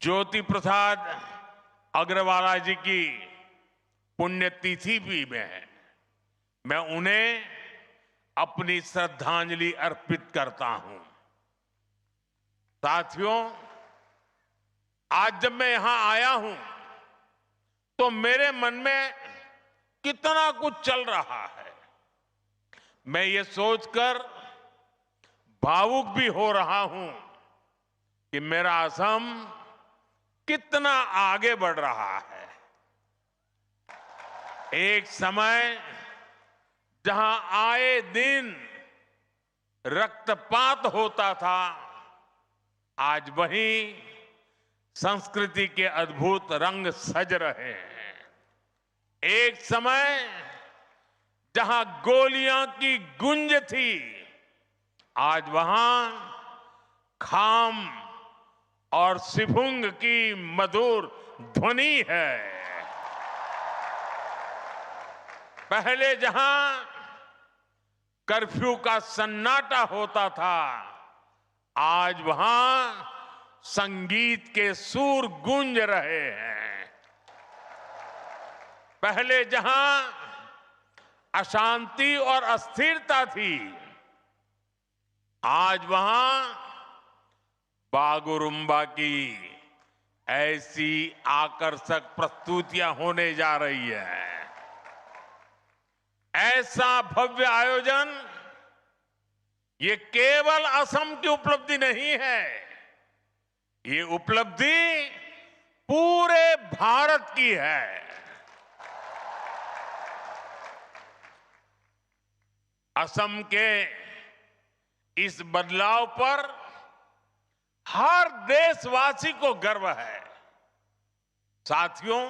Speaker 6: ज्योति प्रसाद अग्रवाला जी की पुण्यतिथि भी में है। मैं उन्हें अपनी श्रद्धांजलि अर्पित करता हूं। साथियों, आज जब मैं यहां आया हूं तो मेरे मन में कितना कुछ चल रहा है। मैं ये सोचकर भावुक भी हो रहा हूं कि मेरा असम कितना आगे बढ़ रहा है। एक समय जहां आए दिन रक्तपात होता था, आज वहीं संस्कृति के अद्भुत रंग सज रहे हैं। एक समय जहां गोलियां की गूंज थी, आज वहां खाम और सिफुंग की मधुर ध्वनि है। पहले जहां कर्फ्यू का सन्नाटा होता था, आज वहां संगीत के सुर गूंज रहे हैं। पहले जहां अशांति और अस्थिरता थी, आज वहां बागुरुम्बा की ऐसी आकर्षक प्रस्तुतियां होने जा रही है। ऐसा भव्य आयोजन ये केवल असम की उपलब्धि नहीं है, ये उपलब्धि पूरे भारत की है। असम के इस बदलाव पर हर देशवासी को गर्व है। साथियों,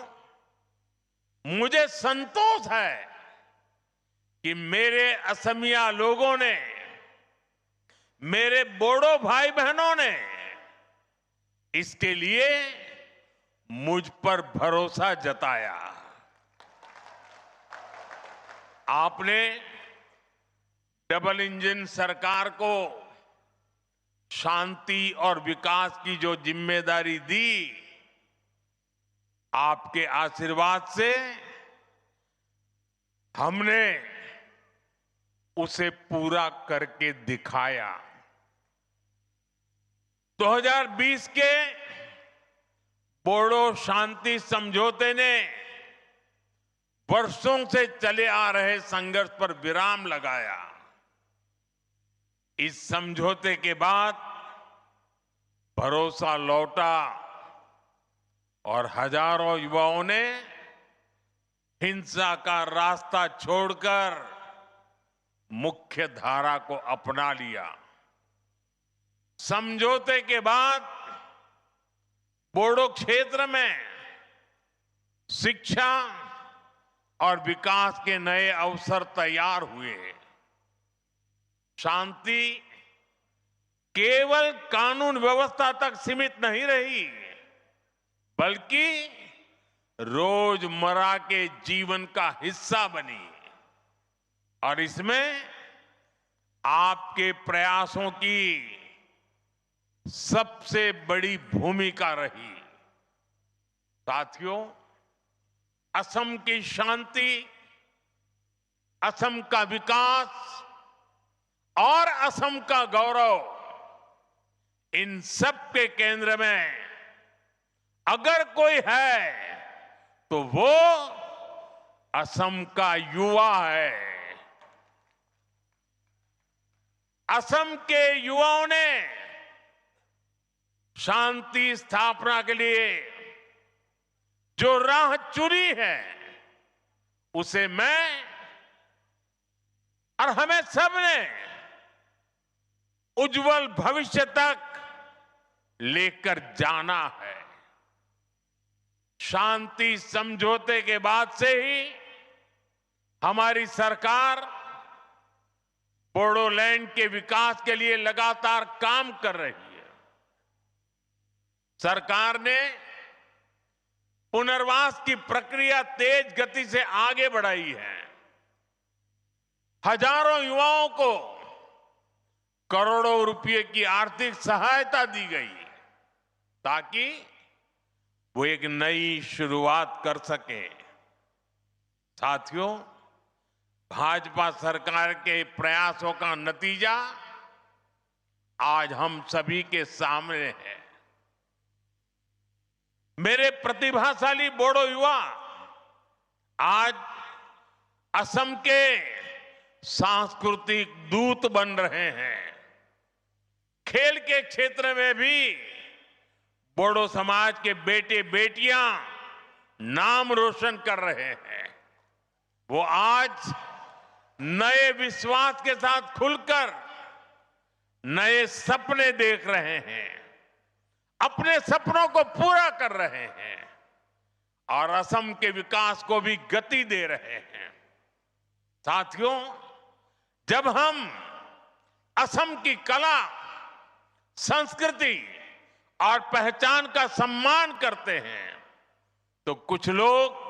Speaker 6: मुझे संतोष है कि मेरे असमिया लोगों ने, मेरे बोडो भाई बहनों ने इसके लिए मुझ पर भरोसा जताया। आपने डबल इंजन सरकार को शांति और विकास की जो जिम्मेदारी दी, आपके आशीर्वाद से हमने उसे पूरा करके दिखाया। 2020 के बोडो शांति समझौते ने वर्षों से चले आ रहे संघर्ष पर विराम लगाया। इस समझौते के बाद भरोसा लौटा और हजारों युवाओं ने हिंसा का रास्ता छोड़कर मुख्य धारा को अपना लिया। समझौते के बाद बोडो क्षेत्र में शिक्षा और विकास के नए अवसर तैयार हुए। शांति केवल कानून व्यवस्था तक सीमित नहीं रही, बल्कि रोजमर्रा के जीवन का हिस्सा बनी। और इसमें आपके प्रयासों की सबसे बड़ी भूमिका रही। साथियों, असम की शांति, असम का विकास और असम का गौरव, इन सब के केंद्र में अगर कोई है तो वो असम का युवा है। असम के युवाओं ने शांति स्थापना के लिए जो राह चुनी है, उसे मैं और हमें सबने उज्जवल भविष्य तक लेकर जाना है। शांति समझौते के बाद से ही हमारी सरकार बोडोलैंड के विकास के लिए लगातार काम कर रही है। सरकार ने पुनर्वास की प्रक्रिया तेज गति से आगे बढ़ाई है। हजारों युवाओं को करोड़ों रुपए की आर्थिक सहायता दी गई ताकि वो एक नई शुरुआत कर सके। साथियों, भाजपा सरकार के प्रयासों का नतीजा आज हम सभी के सामने है। मेरे प्रतिभाशाली बोडो युवा आज असम के सांस्कृतिक दूत बन रहे हैं। खेल के क्षेत्र में भी बोडो समाज के बेटे बेटियां नाम रोशन कर रहे हैं। वो आज नए विश्वास के साथ खुलकर नए सपने देख रहे हैं, अपने सपनों को पूरा कर रहे हैं और असम के विकास को भी गति दे रहे हैं। साथियों, जब हम असम की कला, संस्कृति और पहचान का सम्मान करते हैं तो कुछ लोग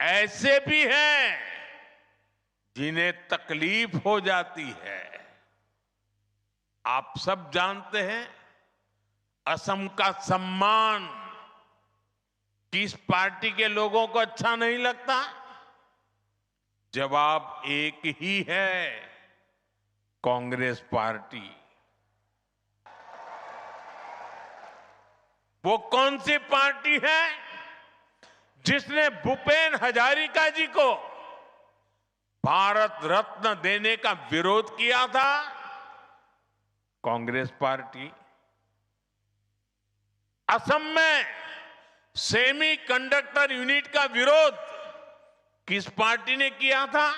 Speaker 6: ऐसे भी हैं जिन्हें तकलीफ हो जाती है। आप सब जानते हैं, असम का सम्मान किस पार्टी के लोगों को अच्छा नहीं लगता? जवाब एक ही है, कांग्रेस पार्टी। वो कौन सी पार्टी है जिसने भूपेन हजारिका जी को भारत रत्न देने का विरोध किया था? कांग्रेस पार्टी। असम में सेमी कंडक्टर यूनिट का विरोध किस पार्टी ने किया था?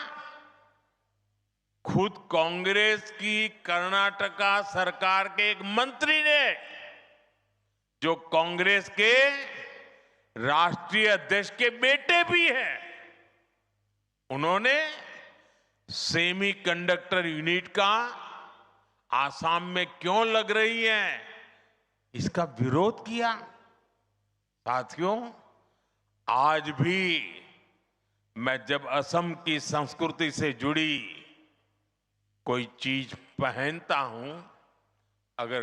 Speaker 6: खुद कांग्रेस की कर्नाटका सरकार के एक मंत्री ने, जो कांग्रेस के राष्ट्रीय अध्यक्ष के बेटे भी हैं। उन्होंने सेमी कंडक्टर यूनिट का आसाम में क्यों लग रही है, इसका विरोध किया। साथियों, आज भी मैं जब असम की संस्कृति से जुड़ी कोई चीज पहनता हूं, अगर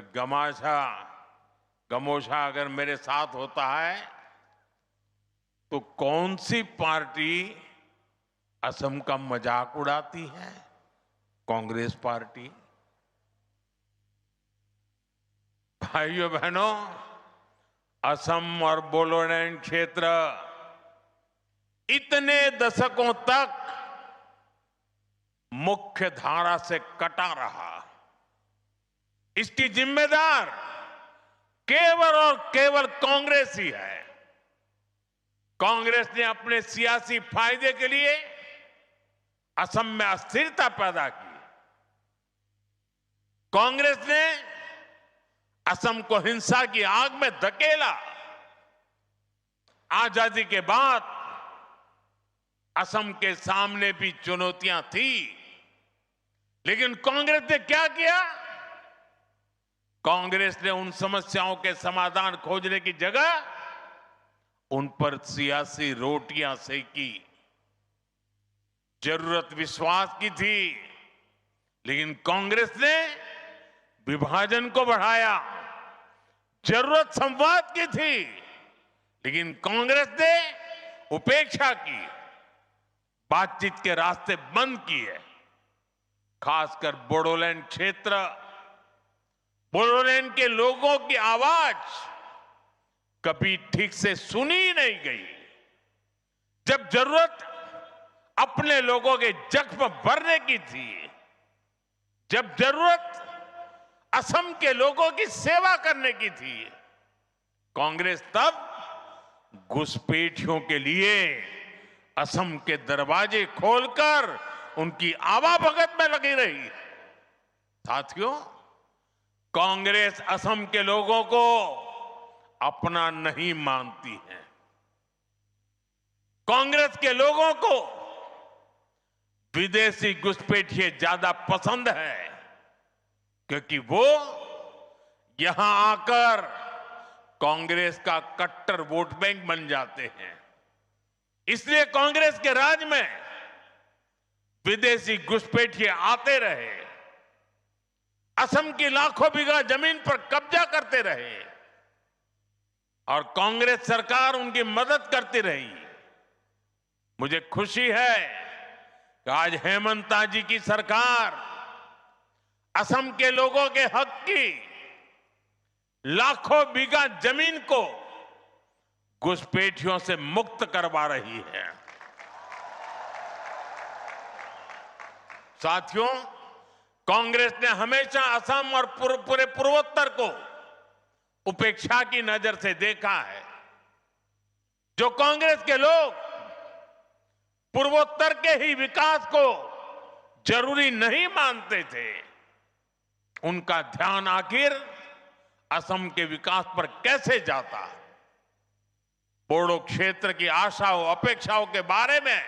Speaker 6: गमोछा अगर मेरे साथ होता है, तो कौन सी पार्टी असम का मजाक उड़ाती है? कांग्रेस पार्टी। भाइयों बहनों, असम और बोडोलैंड क्षेत्र इतने दशकों तक मुख्य धारा से कटा रहा। इसकी जिम्मेदार केवल और केवल कांग्रेस ही है। कांग्रेस ने अपने सियासी फायदे के लिए असम में अस्थिरता पैदा की। कांग्रेस ने असम को हिंसा की आग में धकेला। आजादी के बाद असम के सामने भी चुनौतियां थी, लेकिन कांग्रेस ने क्या किया? कांग्रेस ने उन समस्याओं के समाधान खोजने की जगह उन पर सियासी रोटियां सेकी। जरूरत विश्वास की थी, लेकिन कांग्रेस ने विभाजन को बढ़ाया। जरूरत संवाद की थी, लेकिन कांग्रेस ने उपेक्षा की, बातचीत के रास्ते बंद किए। खासकर बोडोलैंड क्षेत्र, बोडोलैंड के लोगों की आवाज कभी ठीक से सुनी ही नहीं गई। जब जरूरत अपने लोगों के जख्म भरने की थी, जब जरूरत असम के लोगों की सेवा करने की थी, कांग्रेस तब घुसपैठियों के लिए असम के दरवाजे खोलकर उनकी आवाभगत में लगी रही। साथियों, कांग्रेस असम के लोगों को अपना नहीं मानती है। कांग्रेस के लोगों को विदेशी घुसपैठिए ज्यादा पसंद है, क्योंकि वो यहां आकर कांग्रेस का कट्टर वोट बैंक बन जाते हैं। इसलिए कांग्रेस के राज में विदेशी घुसपैठिए आते रहे, असम की लाखों बीघा जमीन पर कब्जा करते रहे और कांग्रेस सरकार उनकी मदद करती रही। मुझे खुशी है कि आज हेमंता जी की सरकार असम के लोगों के हक की लाखों बीघा जमीन को घुसपैठियों से मुक्त करवा रही है। साथियों, कांग्रेस ने हमेशा असम और पूरे पूर्वोत्तर को उपेक्षा की नजर से देखा है। जो कांग्रेस के लोग पूर्वोत्तर के ही विकास को जरूरी नहीं मानते थे, उनका ध्यान आखिर असम के विकास पर कैसे जाता। बोडो क्षेत्र की आशाओं अपेक्षाओं के बारे में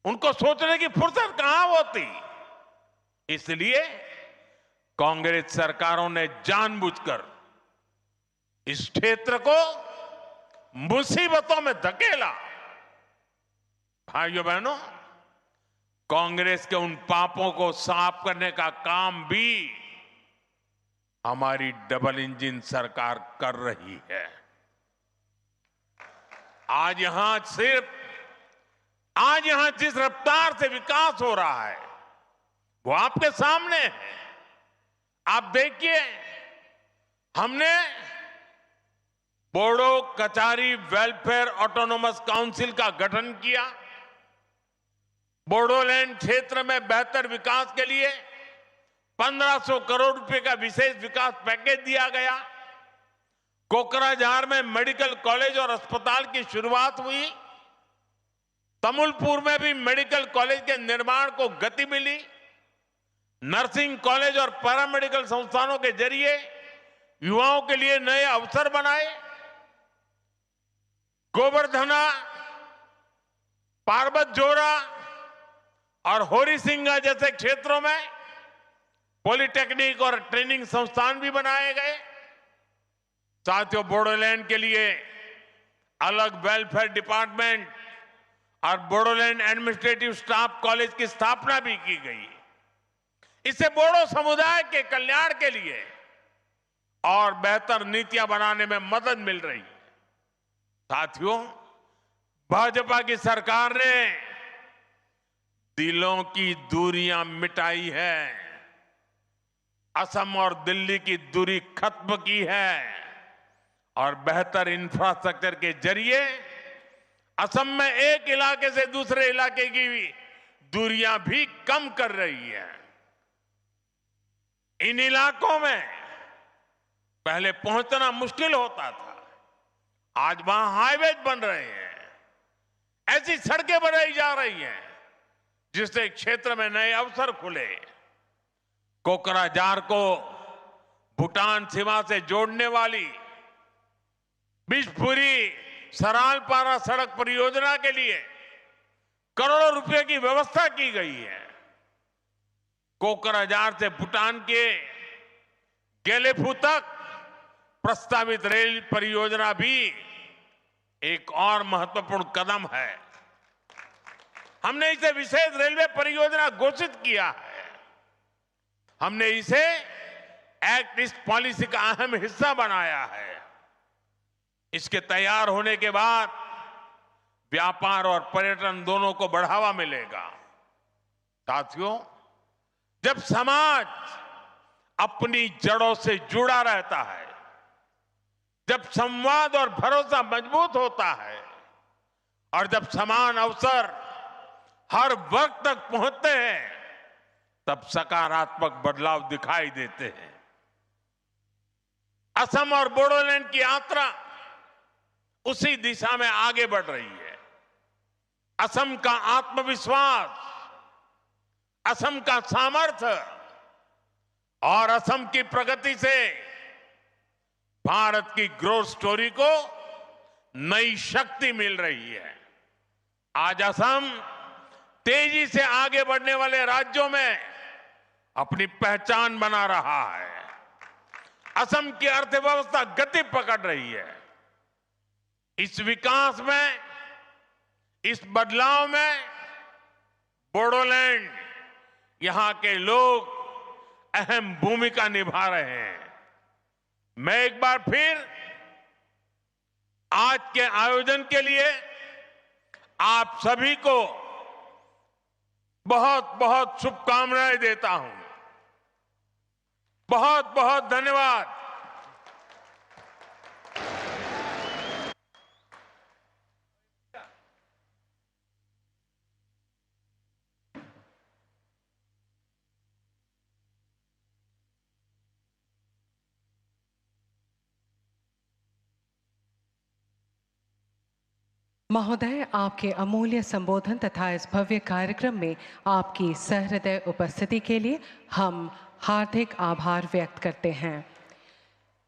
Speaker 6: उनको सोचने की फुर्सत कहां होती। इसलिए कांग्रेस सरकारों ने जानबूझकर इस क्षेत्र को मुसीबतों में धकेला। भाइयों बहनों, कांग्रेस के उन पापों को साफ करने का काम भी हमारी डबल इंजन सरकार कर रही है। आज यहां जिस रफ्तार से विकास हो रहा है वो आपके सामने है। आप देखिए, हमने Bodo Kachari welfare autonomous council का गठन किया। बोडोलैंड क्षेत्र में बेहतर विकास के लिए 1500 करोड़ रुपए का विशेष विकास पैकेज दिया गया। कोकराझार में मेडिकल कॉलेज और अस्पताल की शुरुआत हुई। तमुलपुर में भी मेडिकल कॉलेज के निर्माण को गति मिली। नर्सिंग कॉलेज और पैरामेडिकल संस्थानों के जरिए युवाओं के लिए नए अवसर बनाए। गोवर्धना, पार्वतजोरा और होरीसिंगा जैसे क्षेत्रों में पॉलिटेक्निक और ट्रेनिंग संस्थान भी बनाए गए। साथियों, बोडोलैंड के लिए अलग वेलफेयर डिपार्टमेंट और बोडोलैंड एडमिनिस्ट्रेटिव स्टाफ कॉलेज की स्थापना भी की गई। इससे बोडो समुदाय के कल्याण के लिए और बेहतर नीतियां बनाने में मदद मिल रही है। साथियों, भाजपा की सरकार ने दिलों की दूरियां मिटाई है, असम और दिल्ली की दूरी खत्म की है और बेहतर इंफ्रास्ट्रक्चर के जरिए असम में एक इलाके से दूसरे इलाके की दूरियां भी कम कर रही है। इन इलाकों में पहले पहुंचना मुश्किल होता था, आज वहां हाईवेज बन रहे हैं, ऐसी सड़कें बनाई जा रही हैं जिससे क्षेत्र में नए अवसर खुले। कोकराझार को भूटान सीमा से जोड़ने वाली बिशपुरी सरालपारा सड़क परियोजना के लिए करोड़ों रुपए की व्यवस्था की गई है। कोकराझार से भूटान के गेलेफू तक प्रस्तावित रेल परियोजना भी एक और महत्वपूर्ण कदम है। हमने इसे विशेष रेलवे परियोजना घोषित किया है। हमने इसे एक्ट ईस्ट पॉलिसी का अहम हिस्सा बनाया है। इसके तैयार होने के बाद व्यापार और पर्यटन दोनों को बढ़ावा मिलेगा। साथियों, जब समाज अपनी जड़ों से जुड़ा रहता है, जब संवाद और भरोसा मजबूत होता है और जब समान अवसर हर वर्ग तक पहुंचते हैं, तब सकारात्मक बदलाव दिखाई देते हैं। असम और बोडोलैंड की यात्रा उसी दिशा में आगे बढ़ रही है। असम का आत्मविश्वास, असम का सामर्थ्य और असम की प्रगति से भारत की ग्रोथ स्टोरी को नई शक्ति मिल रही है। आज असम तेजी से आगे बढ़ने वाले राज्यों में अपनी पहचान बना रहा है। असम की अर्थव्यवस्था गति पकड़ रही है। इस विकास में, इस बदलाव में बोडोलैंड, यहां के लोग अहम भूमिका निभा रहे हैं। मैं एक बार फिर आज के आयोजन के लिए आप सभी को बहुत बहुत शुभकामनाएं देता हूं। बहुत बहुत धन्यवाद।
Speaker 1: महोदय, आपके अमूल्य संबोधन तथा इस भव्य कार्यक्रम में आपकी सहृदय उपस्थिति के लिए हम हार्दिक आभार व्यक्त करते हैं।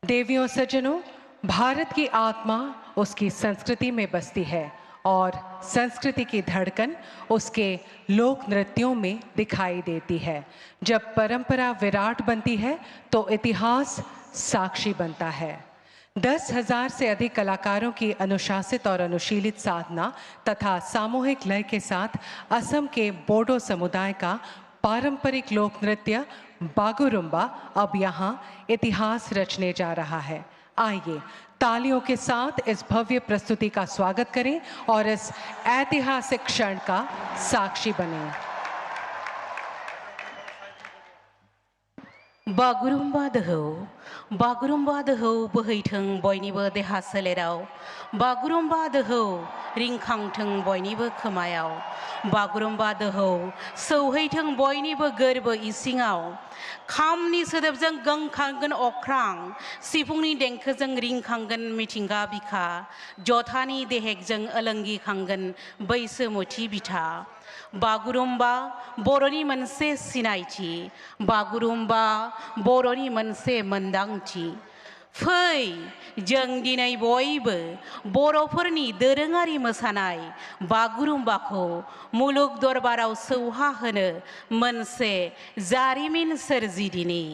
Speaker 1: देवियों सज्जनों, भारत की आत्मा उसकी संस्कृति में बसती है और संस्कृति की धड़कन उसके लोक नृत्यों में दिखाई देती है। जब परंपरा विराट बनती है तो इतिहास साक्षी बनता है। 10,000 से अधिक कलाकारों की अनुशासित और अनुशीलित साधना तथा सामूहिक लय के साथ असम के बोडो समुदाय का पारंपरिक लोक नृत्य बागुरुम्बा अब यहाँ इतिहास रचने जा रहा है। आइए तालियों के साथ इस भव्य प्रस्तुति का स्वागत करें और इस ऐतिहासिक क्षण का साक्षी बनें।
Speaker 2: बागुरुम्बा दोहौ बोहैथों बयनिबो देहा सोलेराव, बागुरुम्बा दोहौ रिंखांथों बयनिबो खोमायाव, बागुरुम्बा दोहौ सौहैथों बयनिबो गोरबो इसिङाव, खामनि सोदोबजों गोमखांगोन अख्रां, सिफुंनि देंखोजों रिंखांगोन मिथिंगा बिखा, जथानि देहेकजों ओलोंगिखांगोन बैसोमुथि बिथा। बागुरुम्बा बर'नि मोनसे सिनायथि, बागुरुम्बा बर'नि मोनसे मोनदांथि। फै जों दिनै बयबो बर'फोरनि दोरोङारि मोसानाय बागुरुम्बाखौ मुलुग दरबाराव सौहाहोनो मोनसे जारिमिन सोरजिदिनि।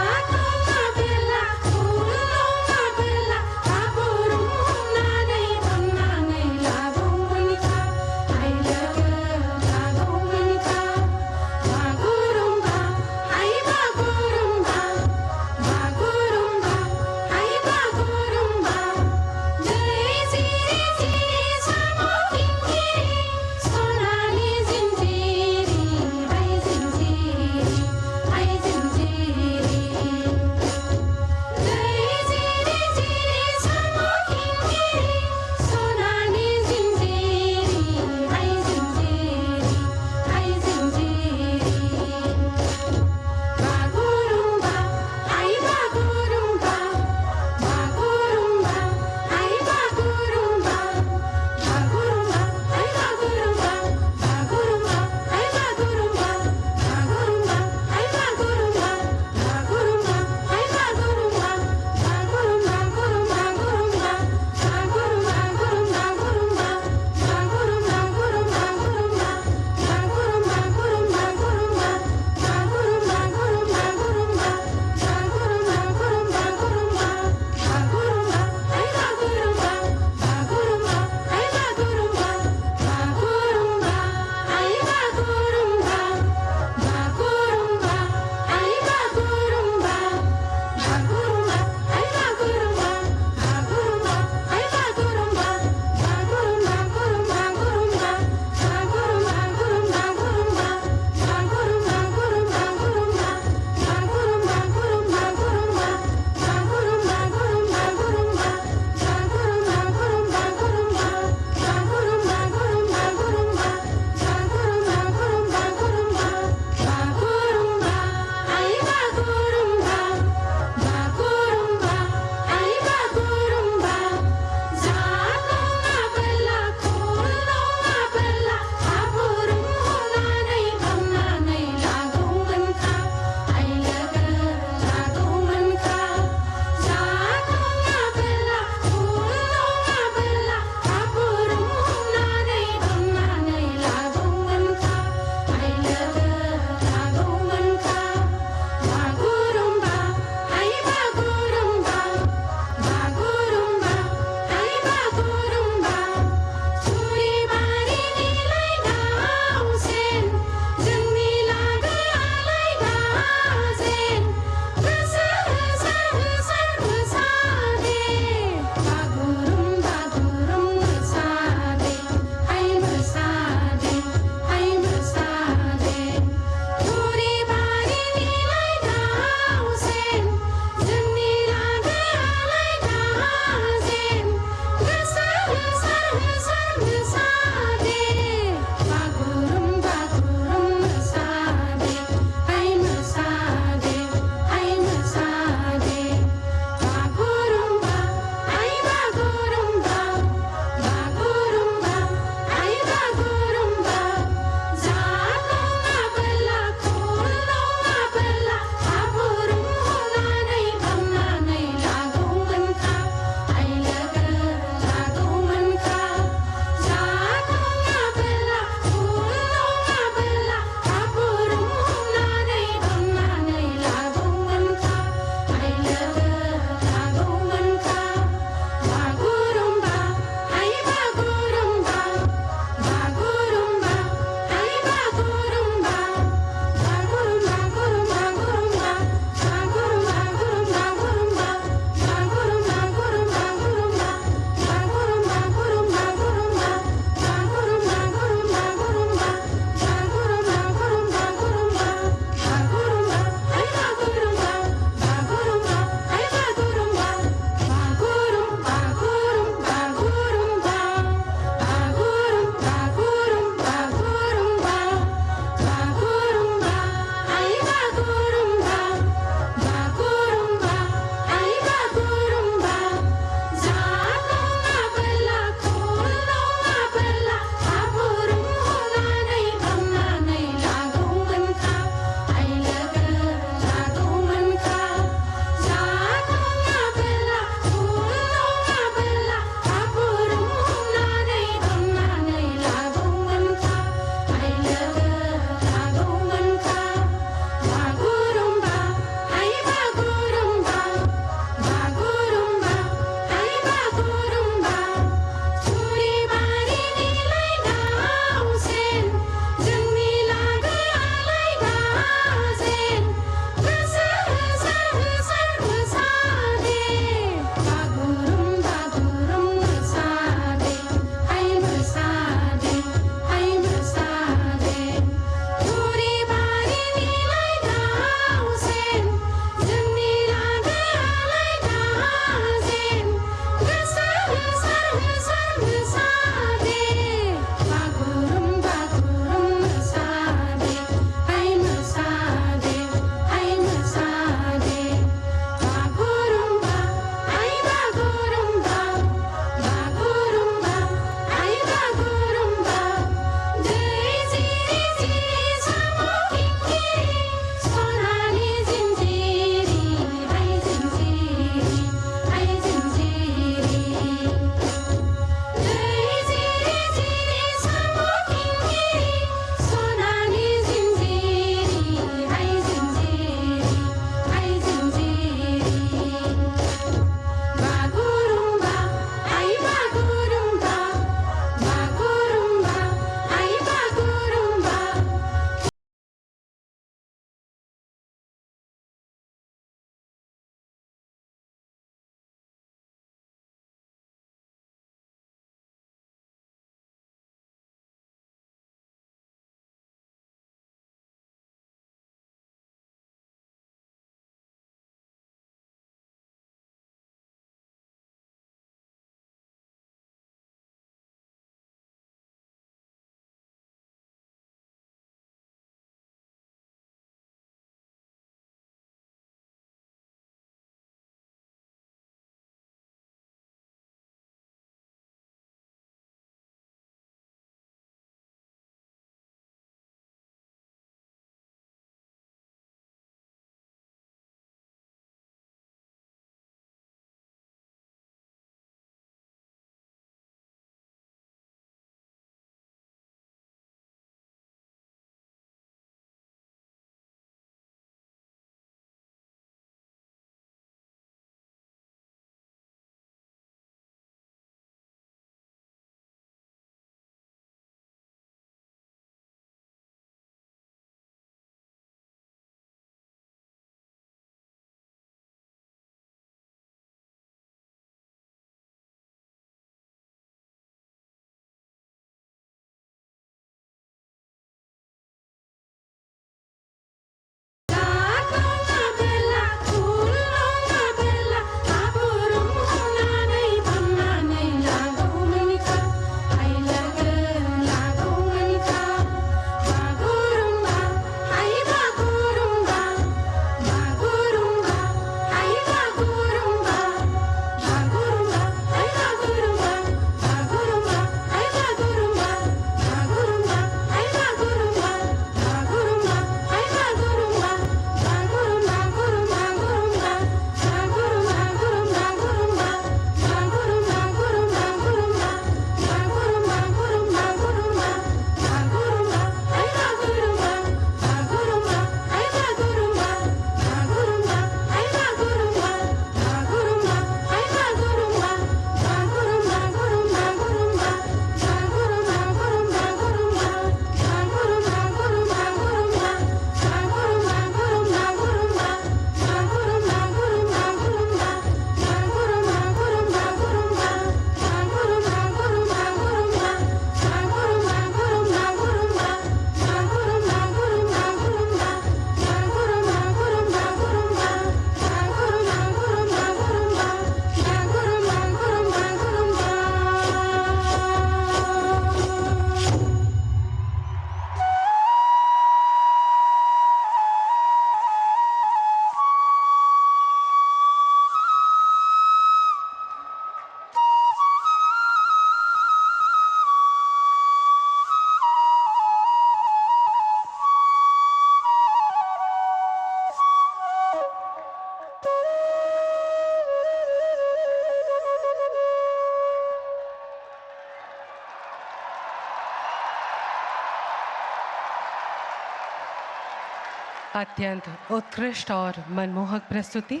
Speaker 1: अत्यंत उत्कृष्ट और मनमोहक प्रस्तुति।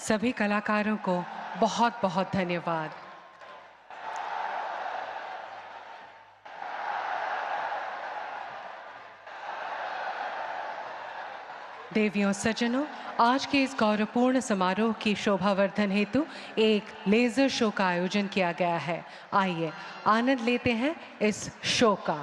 Speaker 1: सभी कलाकारों को बहुत बहुत धन्यवाद। देवियों सज्जनों, आज के इस गौरवपूर्ण समारोह की शोभावर्धन हेतु एक लेजर शो का आयोजन किया गया है। आइए आनंद लेते हैं इस शो का।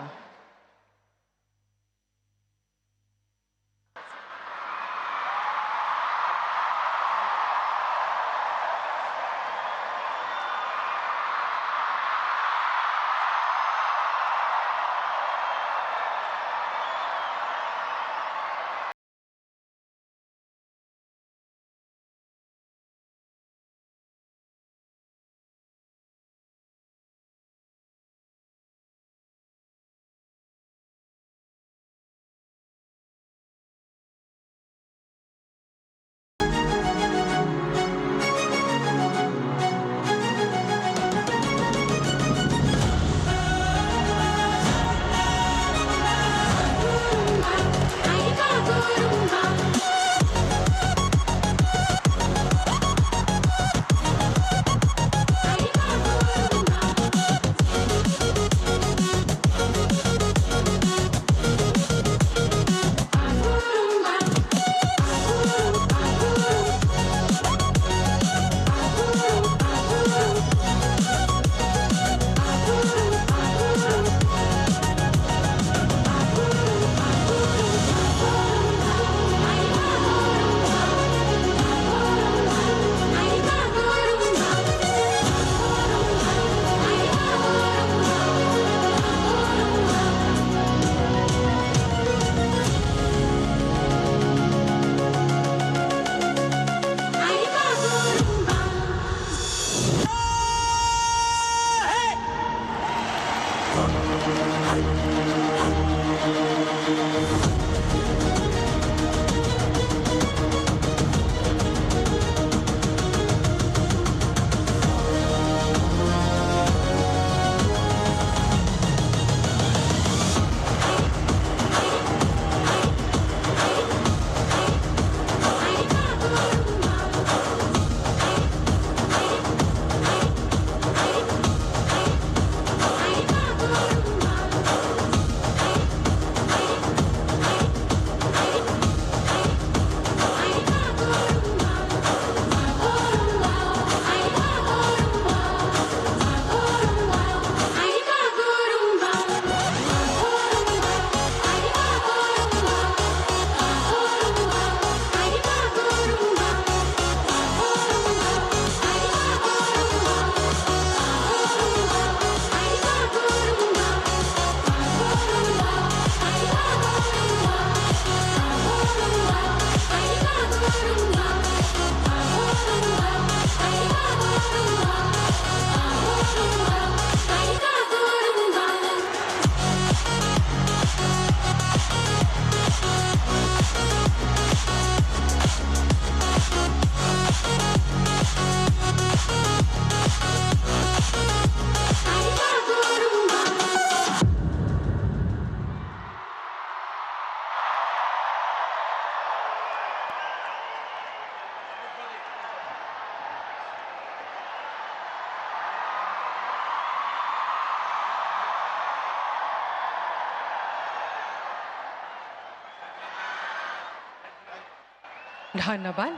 Speaker 1: ধন্যবাদ।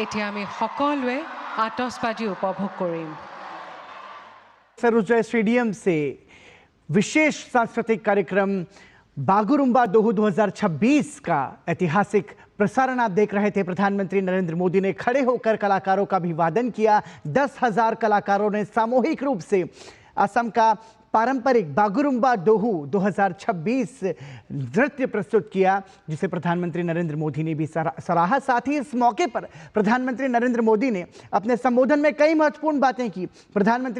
Speaker 1: এতিয়া আমি সকলোৱে আতচবাজি উপভোগ কৰিম।
Speaker 7: सरोजय स्टेडियम से विशेष सांस्कृतिक कार्यक्रम बागुरुम्बा दोहू 2026 का ऐतिहासिक प्रसारण आप देख रहे थे। प्रधानमंत्री नरेंद्र मोदी ने खड़े होकर कलाकारों का अभिवादन किया। 10,000 कलाकारों ने सामूहिक रूप से असम का पारंपरिक बागुरुम्बा दोहू 2026 नृत्य प्रस्तुत किया, जिसे प्रधानमंत्री नरेंद्र मोदी ने भी सराहा। साथ ही इस मौके पर प्रधानमंत्री नरेंद्र मोदी ने अपने संबोधन में कई महत्वपूर्ण बातें की। प्रधानमंत्री